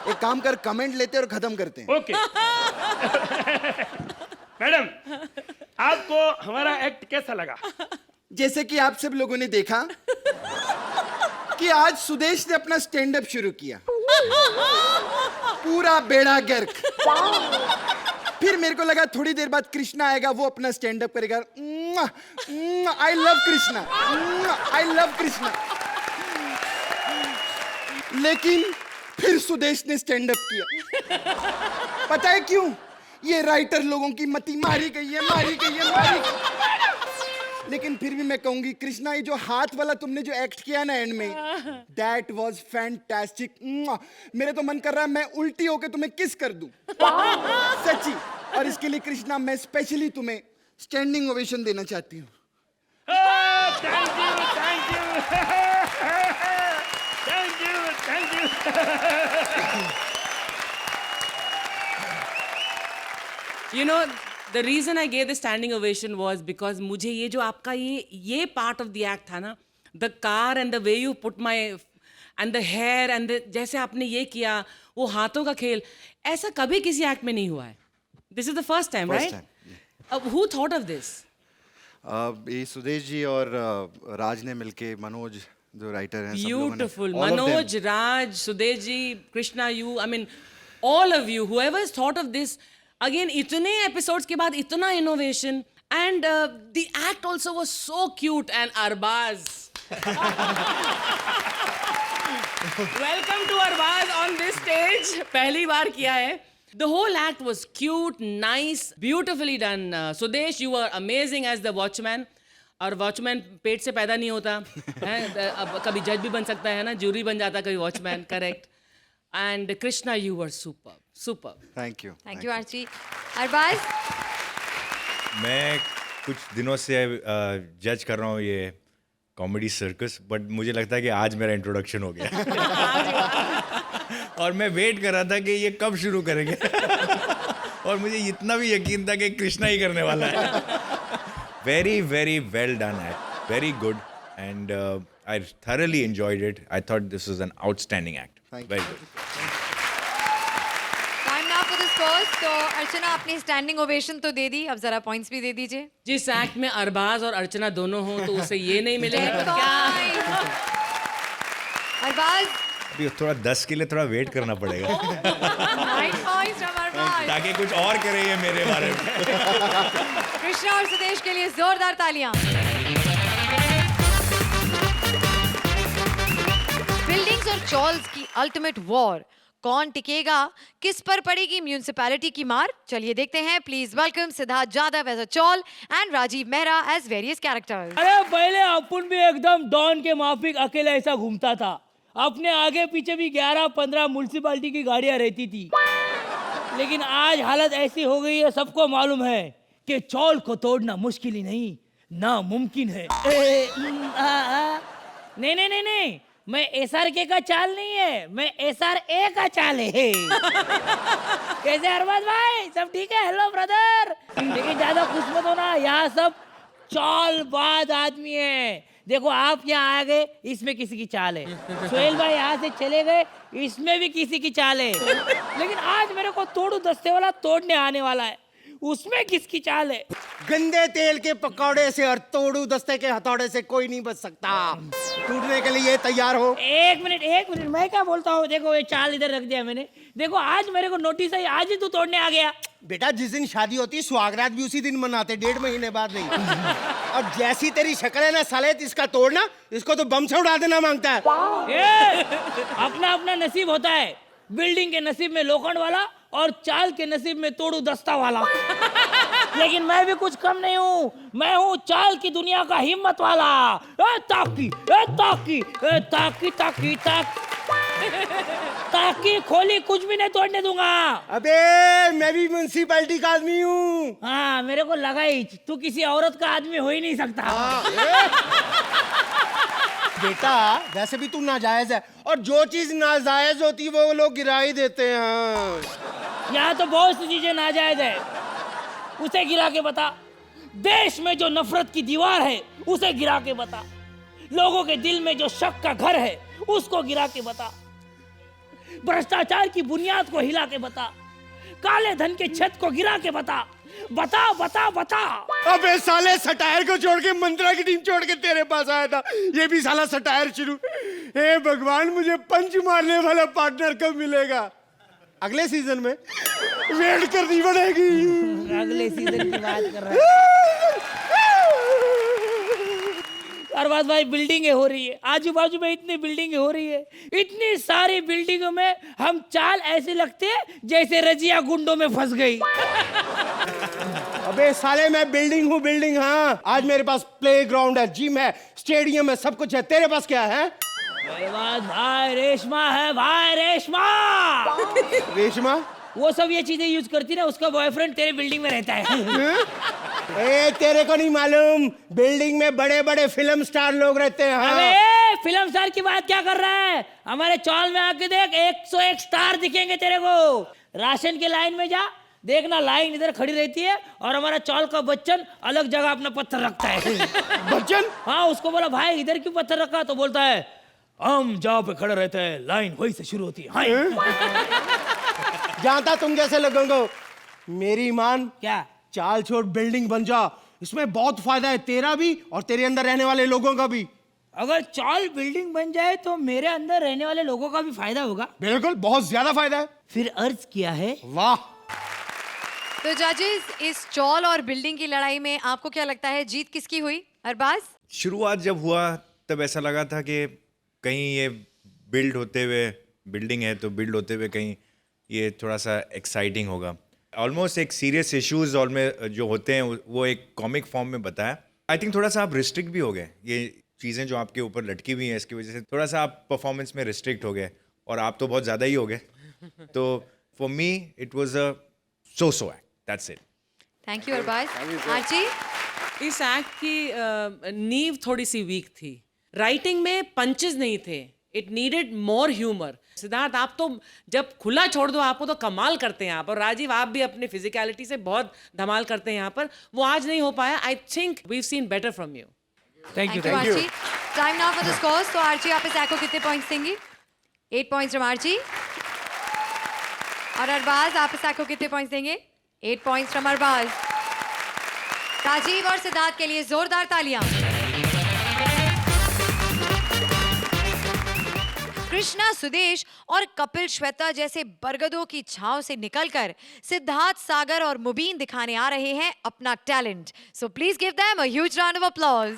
एक काम कर, कमेंट लेते और खत्म करते हैं। ओके। मैडम आपको हमारा एक्ट कैसा लगा? जैसे कि आप सब लोगों ने देखा कि आज सुदेश ने अपना स्टैंड अप शुरू किया, पूरा बेड़ा गर्क। फिर मेरे को लगा थोड़ी देर बाद कृष्णा आएगा, वो अपना स्टैंड अप करेगा। I love Krishna, I love Krishna. लेकिन फिर सुदेश ने स्टैंड अप किया। पता है क्यों? ये राइटर लोगों की मति मारी गई है, मारी गई है, मारी गई। लेकिन फिर भी मैं कहूंगी कृष्णा, ये जो हाथ वाला तुमने जो एक्ट किया ना एंड में, दैट वाज फैंटास्टिक। मेरे तो मन कर रहा है मैं उल्टी होके तुम्हें किस कर दूं, सच्ची। और इसके लिए कृष्णा मैं स्पेशली तुम्हें स्टैंडिंग ओवेशन देना चाहती हूँ। Thank you, thank you, thank you, thank you. You know, the reason I gave the standing ovation was because मुझे ये जो आपका ये part of the act था ना, the car and the way you put my and the hair and जैसे आपने ये किया, वो हाथों का खेल, ऐसा कभी किसी एक्ट में नहीं हुआ है. This is the first time, right? Who thought of this? ये सुदेश जी और राज ने मिलके, मनोज जो राइटर हैं, सब लोगों ने, Beautiful. all of them. Manoj, Raj, Sudeshji, Krishna, you, I mean, all of you, whoever has thought of this, again, इतने episodes के बाद इतना innovation, and the act also was so cute, and Arbaz. Welcome to Arbaz on this stage. पहली बार किया है. The whole act was cute, nice, beautifully done. Sudesh, you were amazing as the watchman. और वॉचमैन पेट से पैदा नहीं होता है, अब कभी जज भी बन सकता है ना, जूरी बन जाता कभी watchman, correct. And Krishna, you were super super. Thank you. Thank you Archi. Arbaaz, मैं कुछ दिनों से जज कर रहा हूँ ये कॉमेडी सर्कस, बट मुझे लगता है कि आज मेरा इंट्रोडक्शन हो गया. और मैं वेट कर रहा था कि ये कब शुरू करेंगे. और मुझे इतना भी यकीन था कि कृष्णा ही करने वाला है. Very, very well done act. Very good. And I thoroughly enjoyed it. I thought this was an outstanding act. Thank Very you. good. Time now for the scores. तो अर्चना, आपने स्टैंडिंग ओवेशन तो दे दी, अब जरा पॉइंट्स भी दे दीजिए. जिस एक्ट में अरबाज और अर्चना दोनों हो, तो उसे ये नहीं मिलेगा तो क्या? अरबाज, अभी थोड़ा 10 के लिए थोड़ा वेट करना पड़ेगा 9 पॉइंट्स फ्रॉम अरबाज. ताकि कुछ और करे ये मेरे बारे में. कृष्णा और सुदेश के लिए जोरदार तालियां. बिल्डिंग्स और चॉल्स की अल्टीमेट वॉर. कौन टिकेगा, किस पर पड़ेगी म्यूनिसिपैलिटी की मार? चलिए देखते हैं. Please welcome Siddharth Yadav as a chawl and Rajiv Mehra as various characters. अरे पहले अपन भी एकदम डॉन के माफिक अकेला ऐसा घूमता था. अपने आगे पीछे भी 11-15 म्यूनिसिपैलिटी की गाड़ियां रहती थी. लेकिन आज हालत ऐसी हो गई है, सबको मालूम है कि चौल को तोड़ना मुश्किल ही नहीं, नामुमकिन है. नहीं नहीं नहीं नहीं, मैं SRK का चाल नहीं है, मैं SRA का चाल है. कैसे अरबाज भाई, सब ठीक है? Hello brother. लेकिन ज्यादा खुश मत होना, यहाँ सब चालबाज आदमी है. देखो आप यहाँ आ गए, इसमें किसी की चाल है. सोहेल भाई यहाँ से चले गए, इसमें भी किसी की चाल है. लेकिन आज मेरे को तोड़ू दस्ते वाला तोड़ने आने वाला है, उसमें किसकी चाल है? गंदे तेल के पकौड़े से और तोड़ू दस्ते के हथौड़े से कोई नहीं बच सकता. टूटने के लिए तैयार हो. एक मिनट, मैं क्या बोलता हूँ. देखो ये चाल इधर रख दिया मैंने. देखो आज मेरे को नोटिस है, आज ही तू तोड़ने आ गया. बेटा, जिस दिन शादी होती है सुहागरात भी उसी दिन मनाते, 1.5 महीने बाद नहीं. और जैसी तेरी शक्ल है ना साले, इसका तोड़ना, इसको तो बम से उड़ा देना मांगता है. अपना अपना नसीब होता है. बिल्डिंग के नसीब में लोखंड वाला और चाल के नसीब में तोड़ू दस्ता वाला. लेकिन मैं भी कुछ कम नहीं हूँ. मैं हूँ चाल की दुनिया का हिम्मत वाला. ताकी ताकी ताकी ताकी ताकी खोली, कुछ भी नहीं तोड़ने दूंगा. अबे मैं भी म्यूनिसिपैलिटी का आदमी हूँ. हाँ, मेरे को लगा ही तू किसी औरत का आदमी हो ही नहीं सकता. बेटा वैसे भी तू नाजायज है, और जो चीज नाजायज होती है वो लोग गिरा ही देते हैं. यहाँ तो बहुत सी चीजें नाजायज है, उसे गिरा के बता. देश में जो नफरत की दीवार है उसे गिरा के बता. लोगों के दिल में जो शक का घर है उसको गिरा के बता. भ्रष्टाचार की बुनियाद को हिला के बता. काले धन के छत को गिरा के बता. बता बता बता. अबे साले, सटायर को छोड़ के मंत्रा की टीम छोड़ के तेरे पास आया था, ये भी साला सटायर शुरू. हे भगवान, मुझे पंच मारने वाला पार्टनर कब मिलेगा? अगले सीजन में वेट करनी पड़ेगी. अगले सीजन की बात कर रहा है अरबाज भाई. बिल्डिंगें हो रही है, आजू बाजू में इतनी बिल्डिंगें हो रही है. इतनी सारी बिल्डिंगों में हम चाल ऐसे लगते हैं जैसे रजिया गुंडों में फंस गई. अबे साले, मैं बिल्डिंग हूँ, बिल्डिंग. हाँ, आज मेरे पास प्ले ग्राउंड है, जिम है, स्टेडियम है, सब कुछ है. तेरे पास क्या है? अरबाज भाई, रेशमा है भाई, रेशमा. रेशमा? वो सब ये चीजें यूज करती ना, उसका बॉयफ्रेंड तेरे बिल्डिंग में रहता है. ए, तेरे को नहीं मालूम, बिल्डिंग में बड़े बड़े फिल्म स्टार लोग रहते हैं. हाँ? अबे फिल्म स्टार की बात क्या कर रहा है? हमारे चौल में आके देख, 101 स्टार दिखेंगे तेरे को. राशन के लाइन में जा, देखना लाइन इधर खड़ी रहती है, और हमारा चौल का बच्चन अलग जगह अपना पत्थर रखता है. बच्चन? हाँ, उसको बोला भाई इधर क्यों पत्थर रखा, तो बोलता है हम जहाँ पे खड़े रहते हैं लाइन वहीं से शुरू होती है। हाय। जानता तुम जैसे लोगों को, मेरी मान क्या? चाल छोड़ बिल्डिंग बन जा, इसमें बहुत फायदा है तेरा भी और तेरे अंदर रहने वाले लोगों का भी। अगर चाल बिल्डिंग बन जाए तो मेरे अंदर रहने वाले लोगों का भी फायदा होगा। बिल्कुल, बहुत ज्यादा फायदा है। फिर अर्ज किया है। वाह। तो जजेस, इस चौल और बिल्डिंग की लड़ाई में आपको क्या लगता है जीत किसकी हुई? अरबाज? शुरुआत जब हुआ तब ऐसा लगा था कि कहीं ये बिल्ड होते हुए, बिल्डिंग है तो बिल्ड होते हुए कहीं ये थोड़ा सा एक्साइटिंग होगा। ऑलमोस्ट एक सीरियस इश्यूज और में जो होते हैं वो एक कॉमिक फॉर्म में बताया। आई थिंक थोड़ा सा आप रिस्ट्रिक्ट भी हो गए, ये चीज़ें जो आपके ऊपर लटकी हुई हैं इसकी वजह से थोड़ा सा आप परफॉर्मेंस में रिस्ट्रिक्ट हो गए, और आप तो बहुत ज़्यादा ही हो गए। तो for me it was a so act, that's it. Thank you Arbaaz. Archi? इस एक्ट की नींव थोड़ी सी वीक थी। राइटिंग में पंचेस नहीं थे, it needed more humour. Siddharth, आप तो जब खुला छोड़ दो आपको तो कमाल करते हैं आप, और राजीव आप भी अपने फिजिकलिटी से बहुत धमाल करते हैं यहाँ पर। वो आज नहीं हो पाया। I think we seen better from you. Thank you. Archi. Time now for the scores. तो आर्ची, आप इस एक्ट को कितने पॉइंट्स देंगी? 8 पॉइंट्स फ्रॉम आर्ची। और अरबाज, आप इस एक्ट को कितने पॉइंट्स देंगे? 8 पॉइंट्स फ्रॉम अरबाज। राजीव और सिद्धार्थ के लिए जोरदार तालियां। कृष्णा सुदेश और कपिल श्वेता जैसे बरगदों की छांव से निकलकर सिद्धार्थ, सागर और मुबीन दिखाने आ रहे हैं अपना talent. So please give them a huge round of applause.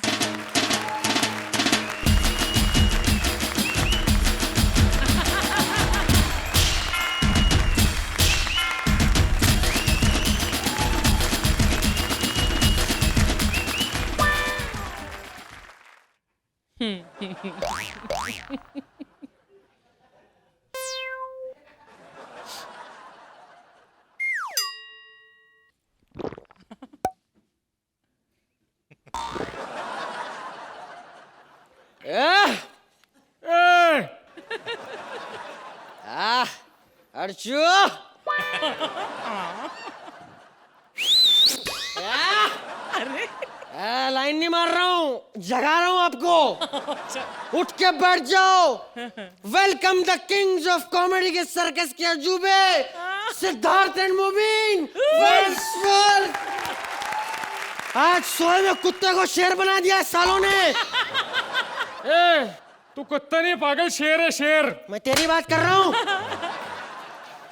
Archu, line नहीं मार रहा हूँ, जगा रहा हूँ आपको। उठ के बैठ जाओ। Welcome the Kings of comedy के सर्कस के अजूबे, सिद्धार्थ एंड मुबीन। आज सोए में कुत्ते को शेर बना दिया सालों ने। तू कुत्ता नहीं पागल, शेर है शेर। मैं तेरी बात कर रहा हूँ।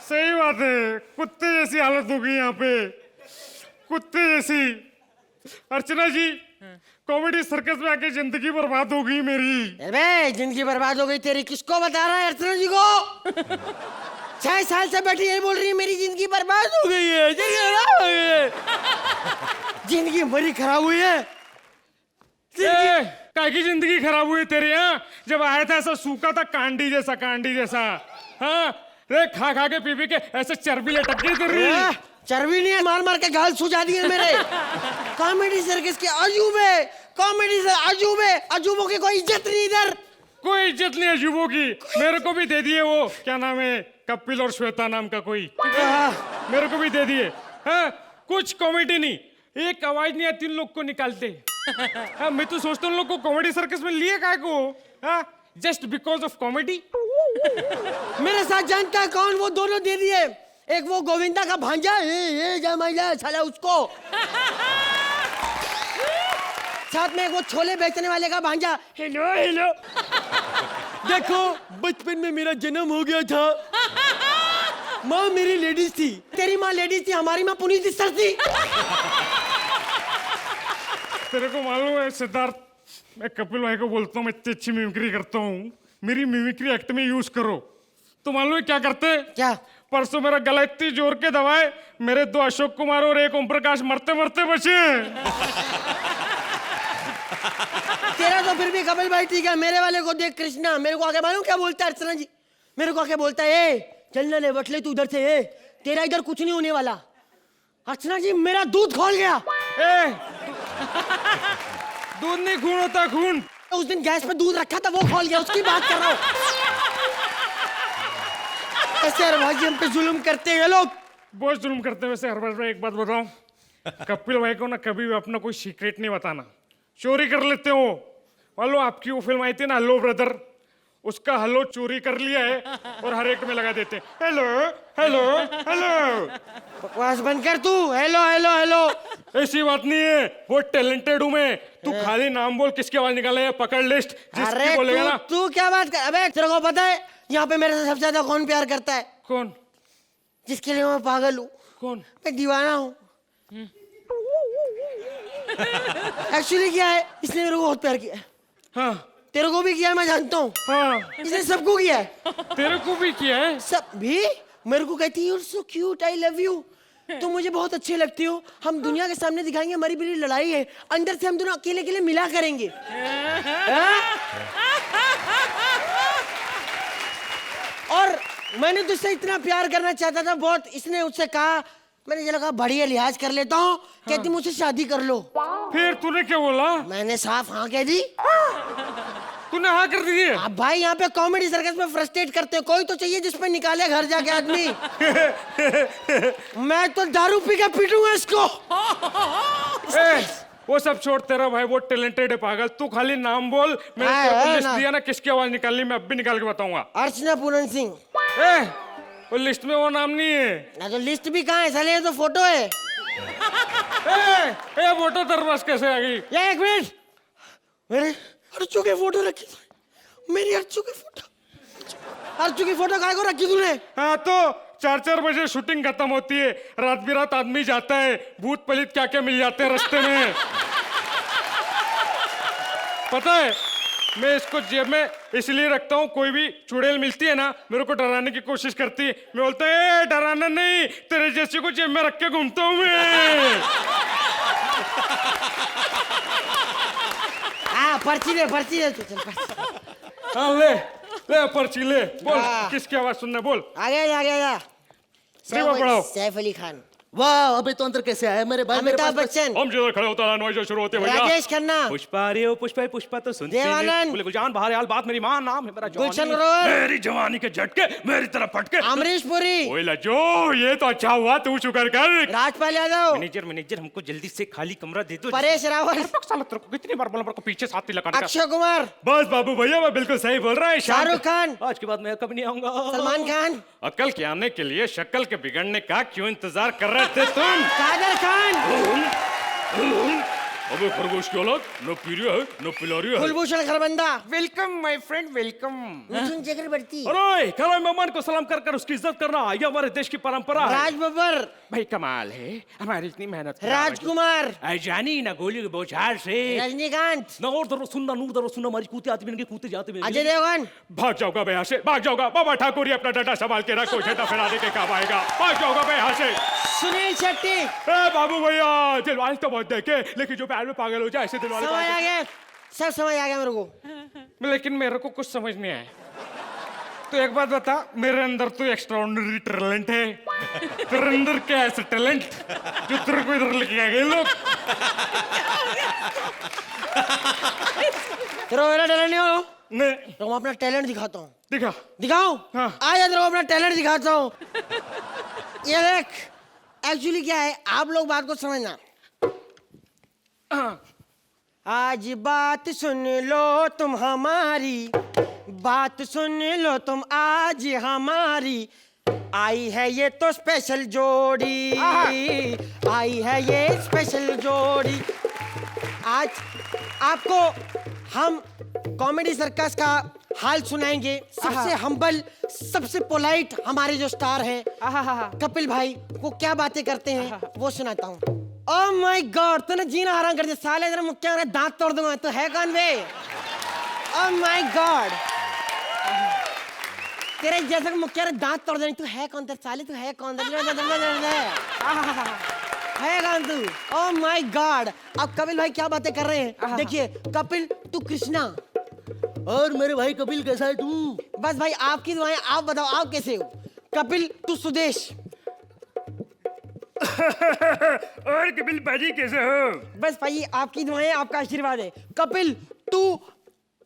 सही बात है, कुत्ते जैसी हालत हो गई यहाँ पे, कुत्ते जैसी। अर्चना जी, कॉमेडी सर्कस में आके जिंदगी बर्बाद हो गई मेरी। अबे जिंदगी बर्बाद हो गई तेरी, किसको बता रहा है अर्चना जी को? 6 साल से बैठी यही बोल रही है मेरी जिंदगी बर्बाद हो गई है, जिंदगी खराब हो गई है। जिंदगी बड़ी खराब हुई है। काय की जिंदगी खराब हुई तेरी? यहाँ जब आया था ऐसा सूखा था, कांडी जैसा, कांडी जैसा। हाँ रे, खा खा के पी पी के ऐसे चर्बी लटक गई तेरी। चर्बी नहीं है, मार मार के गाल सुझा दिए मेरे। कॉमेडी सर्कस के अजूबे, कॉमेडी से अजूबे, अजूबों की कोई इज्जत नहीं इधर। कोई इज्जत नहीं अजूबों की। मेरे को भी दे दिए वो, क्या नाम है, कपिल और श्वेता नाम का कोई, मेरे को भी दे दिए। हाँ, कुछ कॉमेडी नहीं, एक आवाज नहीं आती उन लोग को निकालते। हाँ, मैं तो सोचता हूँ उन लोग को कॉमेडी सर्कस में लिए काय को, जस्ट बिकॉज ऑफ कॉमेडी। मेरे साथ जानता है कौन वो दोनों दे दिए? एक वो गोविंदा का भांजा, ये जमाइला साला उसको, साथ में एक वो छोले बेचने वाले का भांजा। Hello hello. देखो, बचपन में मेरा जन्म हो गया था, माँ मेरी लेडीज थी। तेरी माँ लेडीज थी, हमारी माँ पुनीत सर थी। तेरे को मालूम है सिद्धार्थ, मैं कपिल भाई को बोलता हूँ मैं इतनी अच्छी मिमिक्री करता हूँ, मेरी मिमिक्री एक्ट में यूज करो। तो मालूम है क्या करते? क्या? परसों मेरा गला इतनी जोर के दबाए, मेरे 2 अशोक कुमार और 1 ओम प्रकाश मरते मरते बचे। तेरा तो फिर भी कपिल भाई ठीक है, मेरे वाले को देख। कृष्णा मेरे को आके मालूम क्या बोलता है? अर्चना जी मेरे को आके बोलता है, ए चलना ले बटले तू उधर से, तेरा इधर कुछ नहीं होने वाला। अर्चना जी मेरा दूध खोल गया। दूध नहीं, खून होता, खून। उस दिन गैस पे दूध रखा था वो खोल गया, उसकी बात कर रहा हूँ। ऐसे हरभाज जी हम पे जुल्म करते हैं लोग, बहुत जुल्म करते हैं। वैसे हरभाज भाई एक बात बताऊं, कपिल भाई को ना कभी भी अपना कोई सीक्रेट नहीं बताना, चोरी कर लेते हो। लो आपकी वो फिल्म आई थी ना हेलो ब्रदर, उसका हेलो चोरी कर लिया है और हर एक में लगा देते हैं हेलो हेलो हेलो। बकवास बंद कर तू। Hello hello hello. ऐसी बात नहीं है, वो टैलेंटेड हूँ मैं। तू खाली नाम बोल, किसकी आवाज निकाले है, पकड़ लिस्ट, अरे जिसकी बोलेगा ना। तू क्या बात कर। अबे तेरे को पता है यहाँ पे मेरे से सबसे ज्यादा कौन प्यार करता है? कौन? जिसके लिए मैं पागल हूँ। कौन? मैं दीवाना हूँ। एक्चुअली क्या है, इसने मेरे को बहुत प्यार किया है। हाँ तेरे को भी किया है, मैं जानता हूँ। हाँ इसने सबको किया है। तेरे को भी किया है। सब भी मेरे को कहती है you so cute, I love you, तुम मुझे बहुत अच्छे लगती हो, हम दुनिया के सामने दिखाएंगे हमारी बड़ी लड़ाई है, अंदर से हम दोनों अकेले अकेले मिला करेंगे। और मैंने तुझसे इतना प्यार करना चाहता था बहुत, इसने उससे कहा, मैंने चला कहा बढ़िया लिहाज कर लेता हूँ, कहती मुझसे शादी कर लो। फिर तूने क्या बोला? मैंने साफ हाँ कह दी। तूने हाँ कर दी है? अब भाई यहाँ पे कॉमेडी सर्कस में फ्रस्ट्रेट करते हो, कोई तो चाहिए जिस पे निकाले घर जाके आदमी। मैं तो दारू पी के पीटूंगा इसको। वो सब छोड़, तेरा भाई वो टैलेंटेड है पागल। तू खाली नाम बोल, मैंने तेरे को लिस्ट दिया ना किसकी आवाज निकालनी, मैं अब भी निकाल के बताऊंगा। अर्चना पूरन सिंह। वो लिस्ट में वो नाम नहीं है ना। तो लिस्ट भी कहाँ है साले, ये तो फोटो है। फोटो तेरे पास कैसे आ गई? ये एक मिनट, मेरे अर्चू के फोटो रखी, मेरी अर्चू की फोटो, अर्चू की फोटो काहे को रखी तूने? हाँ तो 4-4 बजे शूटिंग खत्म होती है, रात बिरात आदमी जाता है, भूत पलित क्या क्या मिल जाते हैं रास्ते में। पता है, मैं इसको जेब में इसलिए रखता हूँ, कोई भी चुड़ैल मिलती है ना मेरे को डराने की कोशिश करती है, मैं बोलता है डराना नहीं, तेरे जैसे को जेब में रख के घूमता हूँ मैं। हाँ पर्ची दे, पर्ची दे, चल पर्ची। हाँ ले ले पर्ची ले, बोल किसकी आवाज सुनना, बोल। आगे जा, आगे जा। पढ़ाओ। सैफ अली खान। वाह, अबे तो अंदर कैसे आया मेरे भाई? अमिताभ बच्चन। हम जिधर खड़े होता है शुरू होते हैं भैया। राजेश खन्ना। पुष्पा आ रही हो, पुष्पा पुष्पा तो सुनते देवानंद। बोले गुलजान बाहर यार, बात मेरी मां, नाम है मेरा गुलशन जवानी, ग्रोवर। मेरी जवानी के झटके मेरी तरफ फटके। अमरीश पुरी। ओए लज्जो, ये तो अच्छा हुआ तू शुक्र कर। राजपाल यादव। मैनेजर मैनेजर हमको जल्दी से खाली कमरा दे दो। परेश रावल। साला तेरे को कितनी बार बोला मेरे को पीछे साथ नहीं लगाने का। अक्षय कुमार। बस बाबू भैया मैं बिल्कुल सही बोल रहा है। शाहरुख खान। आज के बाद मैं कभी नहीं आऊंगा। सलमान खान। अकल के आने के लिए शक्ल के बिगड़ने का क्यों इंतजार कर रहे थे तुम? कादर खान। अबे खरगोश की औलाद, न पी रही है न पिला रही है। Kulbhushan Kharbanda. Welcome my friend, welcome. Mithun Chakraborty. अरे कल मेहमान को सलाम कर कर उसकी इज्जत करना ये हमारे देश की परंपरा है। राज बब्बर। भाई कमाल है हमारी इतनी मेहनत। राजकुमार। जानी ना गोली के बौछार से। रजनीकांत। नूर दरो सुनना हमारी कूते आती बन के कूते जाते बन। अजय देवगन। भाग जाओगा भैया से, भाग जाओगा। बाबा ठाकुर अपना डंडा संभाल के रखो, झंडा फहरा दे के काम आएगा। भाग जाओगा भैया से। सुनील शेट्टी। बाबू भैया दिलवाले तो बहुत देखे, लेकिन जो प्यार में पागल हो जाए ऐसे दिलवाले। समझ आ गया, सब समझ आ गया मेरे को। लेकिन मेरे को कुछ समझ नहीं आया। तो एक बात बता, मेरे अंदर तो एक्स्ट्राऑर्डिनरी टैलेंट है, तेरे अंदर क्या ऐसा टैलेंट जो तेरे को इधर लेके आ गए लोग? तेरा मेरा टैलेंट नहीं हो? नहीं। तो मैं अपना टैलेंट दिखाता हूँ। दिखा। दिखाऊं? हाँ। आ जा, तेरे को अपना टैलेंट दिखाता हूँ। ये देख, एक्चुअली क्या है, आप लोग बात को समझना। आज बात सुन लो तुम हमारी, बात सुन लो तुम आज हमारी, आई है ये तो स्पेशल जोड़ी, आई है ये स्पेशल जोड़ी। आज आपको हम कॉमेडी सर्कस का हाल सुनाएंगे। सबसे हम्बल, सबसे पोलाइट हमारे जो स्टार हैं कपिल भाई, वो क्या बातें करते हैं वो सुनाता हूँ। ओह माय गॉड, तूने जीना हराम कर दिया साले, तेरा मुक्का मेरा दांत तोड़ दूंगा। तो है कौन बे? ओह माय गॉड, तेरे जैसे मुक्का मेरा दांत तोड़ देने। तू है कौन? तेरे साले तू है कौन? है कौन तू? Oh my God. अब कपिल भाई क्या बातें कर रहे हैं देखिए। कपिल तू कृष्णा, और मेरे भाई कपिल कैसा है तू? बस भाई आपकी दुआएं, आप बताओ आप कैसे हो? कपिल तू सुदेश। और कपिल भाजी कैसे हो? बस भाई आपकी दुआएं, आपका आशीर्वाद है। कपिल तू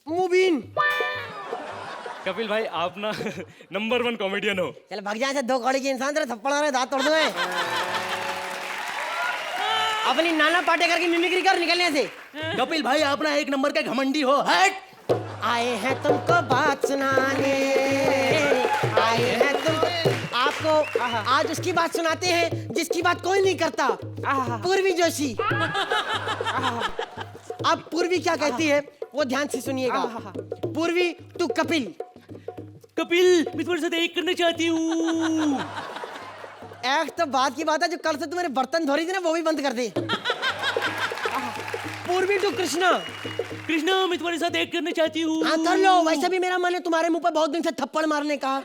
मुबीन। कपिल भाई आप ना नंबर 1 कॉमेडियन हो। चल भाग जा, 2 कौड़ी के इंसान, तेरे थप्पड़ आ रहे, दांत तोड़ दूंगा। अपनी नाना पाटेकर की मिमिक्री कर निकलने से। कपिल भाई आप ना 1 नंबर के घमंडी हो। हट। आए हैं तुमको बात सुनाने, आए हैं तुम, आपको आज उसकी बात सुनाते हैं जिसकी बात कोई नहीं करता, पूर्वी जोशी। अब पूर्वी क्या कहती है वो ध्यान से सुनिएगा। पूर्वी तू कपिल। कपिल मैं तुम्हारे साथ एक करना चाहती हूँ। एक तो बात की बात है, जो कल से तुम्हारे बर्तन धो रही थी ना वो भी बंद कर दे। पूर्वी टू कृष्णा। कृष्णा मैं तुम्हारे साथ एक करना चाहती हूँ। हाँ कर लो, वैसे भी मेरा मन है तुम्हारे मुंह पर बहुत दिन से थप्पड़ मारने का।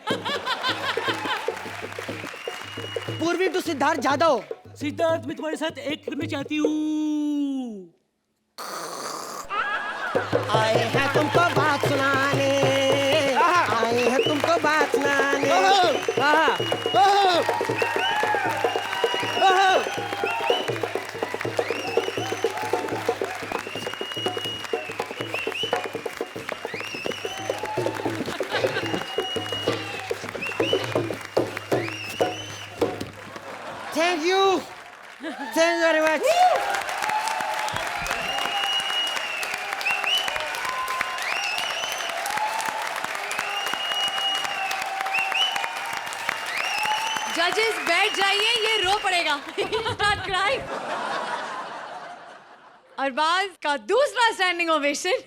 पूर्वी टू सिद्धार्थ जादव। सिद्धार्थ मैं तुम्हारे साथ एक करना चाहती हूँ। आए हैं तुमको बात सुनाने, आए हैं तुमको बात सुनाने। Thank you. Thank you very much. जजेस बैठ जाइए, ये रो पड़ेगा। Start crying. अरबाज का दूसरा स्टैंडिंग ओवेशन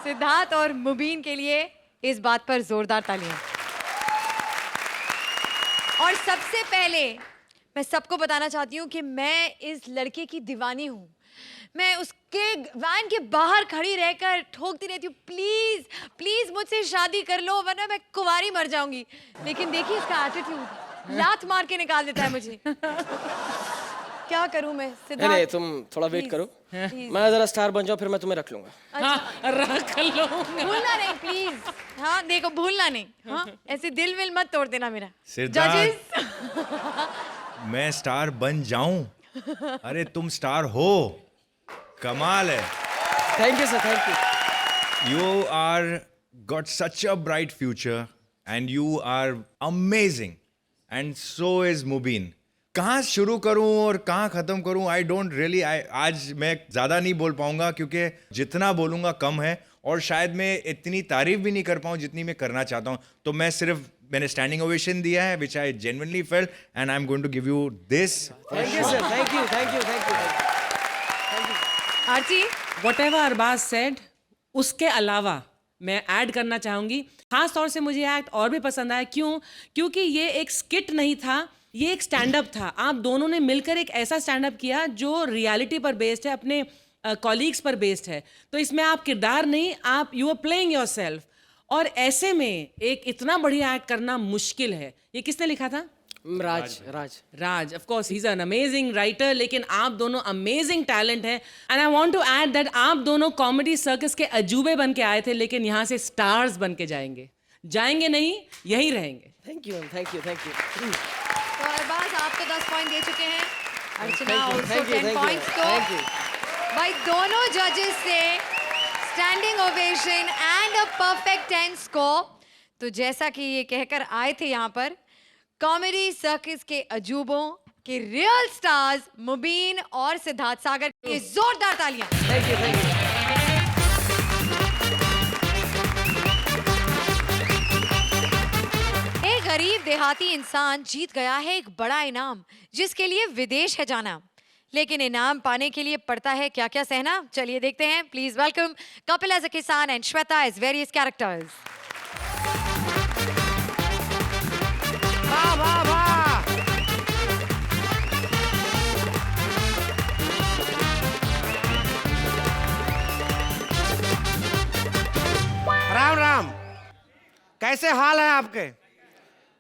सिद्धार्थ और मुबीन के लिए इस बात पर जोरदार तालियां। और सबसे पहले मैं सबको बताना चाहती हूँ कि मैं इस लड़के की दीवानी हूँ। मैं उसके वैन के बाहर खड़ी रहकर ठोकती रहती हूँ, प्लीज प्लीज मुझसे शादी कर लो वरना मैं कुंवारी मर जाऊंगी। लेकिन देखिए इसका एटीट्यूड, लात मार के निकाल देता है मुझे। क्या करूं मैं सिद्धार्थ? नहीं तुम थोड़ा वेट करो, मैं जरा स्टार बन जाऊं फिर मैं तुम्हें रख लूंगा। हाँ, रख लो। भूलना नहीं प्लीज। हाँ देखो भूलना नहीं। हाँ ऐसे दिल विल मत तोड़ देना मेरा। सिद्धार्थ मैं स्टार बन जाऊं? अरे तुम स्टार हो, कमाल है। Thank you sir, thank you. You are got such a bright future and you are amazing and so is Mubin. कहाँ शुरू करूँ और कहाँ ख़त्म करूँ आई डोंट रियली। आज मैं ज़्यादा नहीं बोल पाऊँगा क्योंकि जितना बोलूँगा कम है और शायद मैं इतनी तारीफ भी नहीं कर पाऊँ जितनी मैं करना चाहता हूँ। तो मैं सिर्फ मैंने स्टैंडिंग ओवेशन दिया है which I genuinely felt and I am going to give you this. Thank you sir, thank you, thank you, thank you. Aarti Whatever Arbaaz said, उसके अलावा मैं ऐड करना चाहूंगी। खास तौर से मुझे एक्ट और भी पसंद आया। क्यों? क्योंकि ये एक स्किट नहीं था, ये एक स्टैंड अप था। आप दोनों ने मिलकर एक ऐसा स्टैंड अप किया जो रियलिटी पर बेस्ड है, अपने कॉलीग्स पर बेस्ड है। तो इसमें आप किरदार नहीं, आप यू आर प्लेइंग योरसेल्फ। और ऐसे में एक इतना बढ़िया एक्ट करना मुश्किल है। ये किसने लिखा था? Raj of course he is an amazing writer. लेकिन आप दोनों अमेजिंग टैलेंट है and I want to add that आप दोनों कॉमेडी सर्कस के अजूबे बन के आए थे, लेकिन यहाँ से स्टार्स बन के जाएंगे नहीं, यही रहेंगे। Thank you, thank you, thank you. तो अरबाज आप तो 10 पॉइंट दे चुके हैं, अर्चना also thank you, 10 thank you, points. तो thank you। भाई दोनों जजेस से standing ovation and a perfect 10 score. तो जैसा कि ये कहकर आए थे यहाँ पर, कॉमेडी सर्कस के अजूबों के रियल स्टार्स मुबीन और सिद्धार्थ सागर के जोरदार तालियां। Thank you, thank you. एक गरीब देहाती इंसान जीत गया है एक बड़ा इनाम जिसके लिए विदेश है जाना। लेकिन इनाम पाने के लिए पड़ता है क्या क्या सहना, चलिए देखते हैं। Please welcome Kapil as a किसान and Shweta as various characters. वाह वाह वाह। राम राम, कैसे हाल है आपके?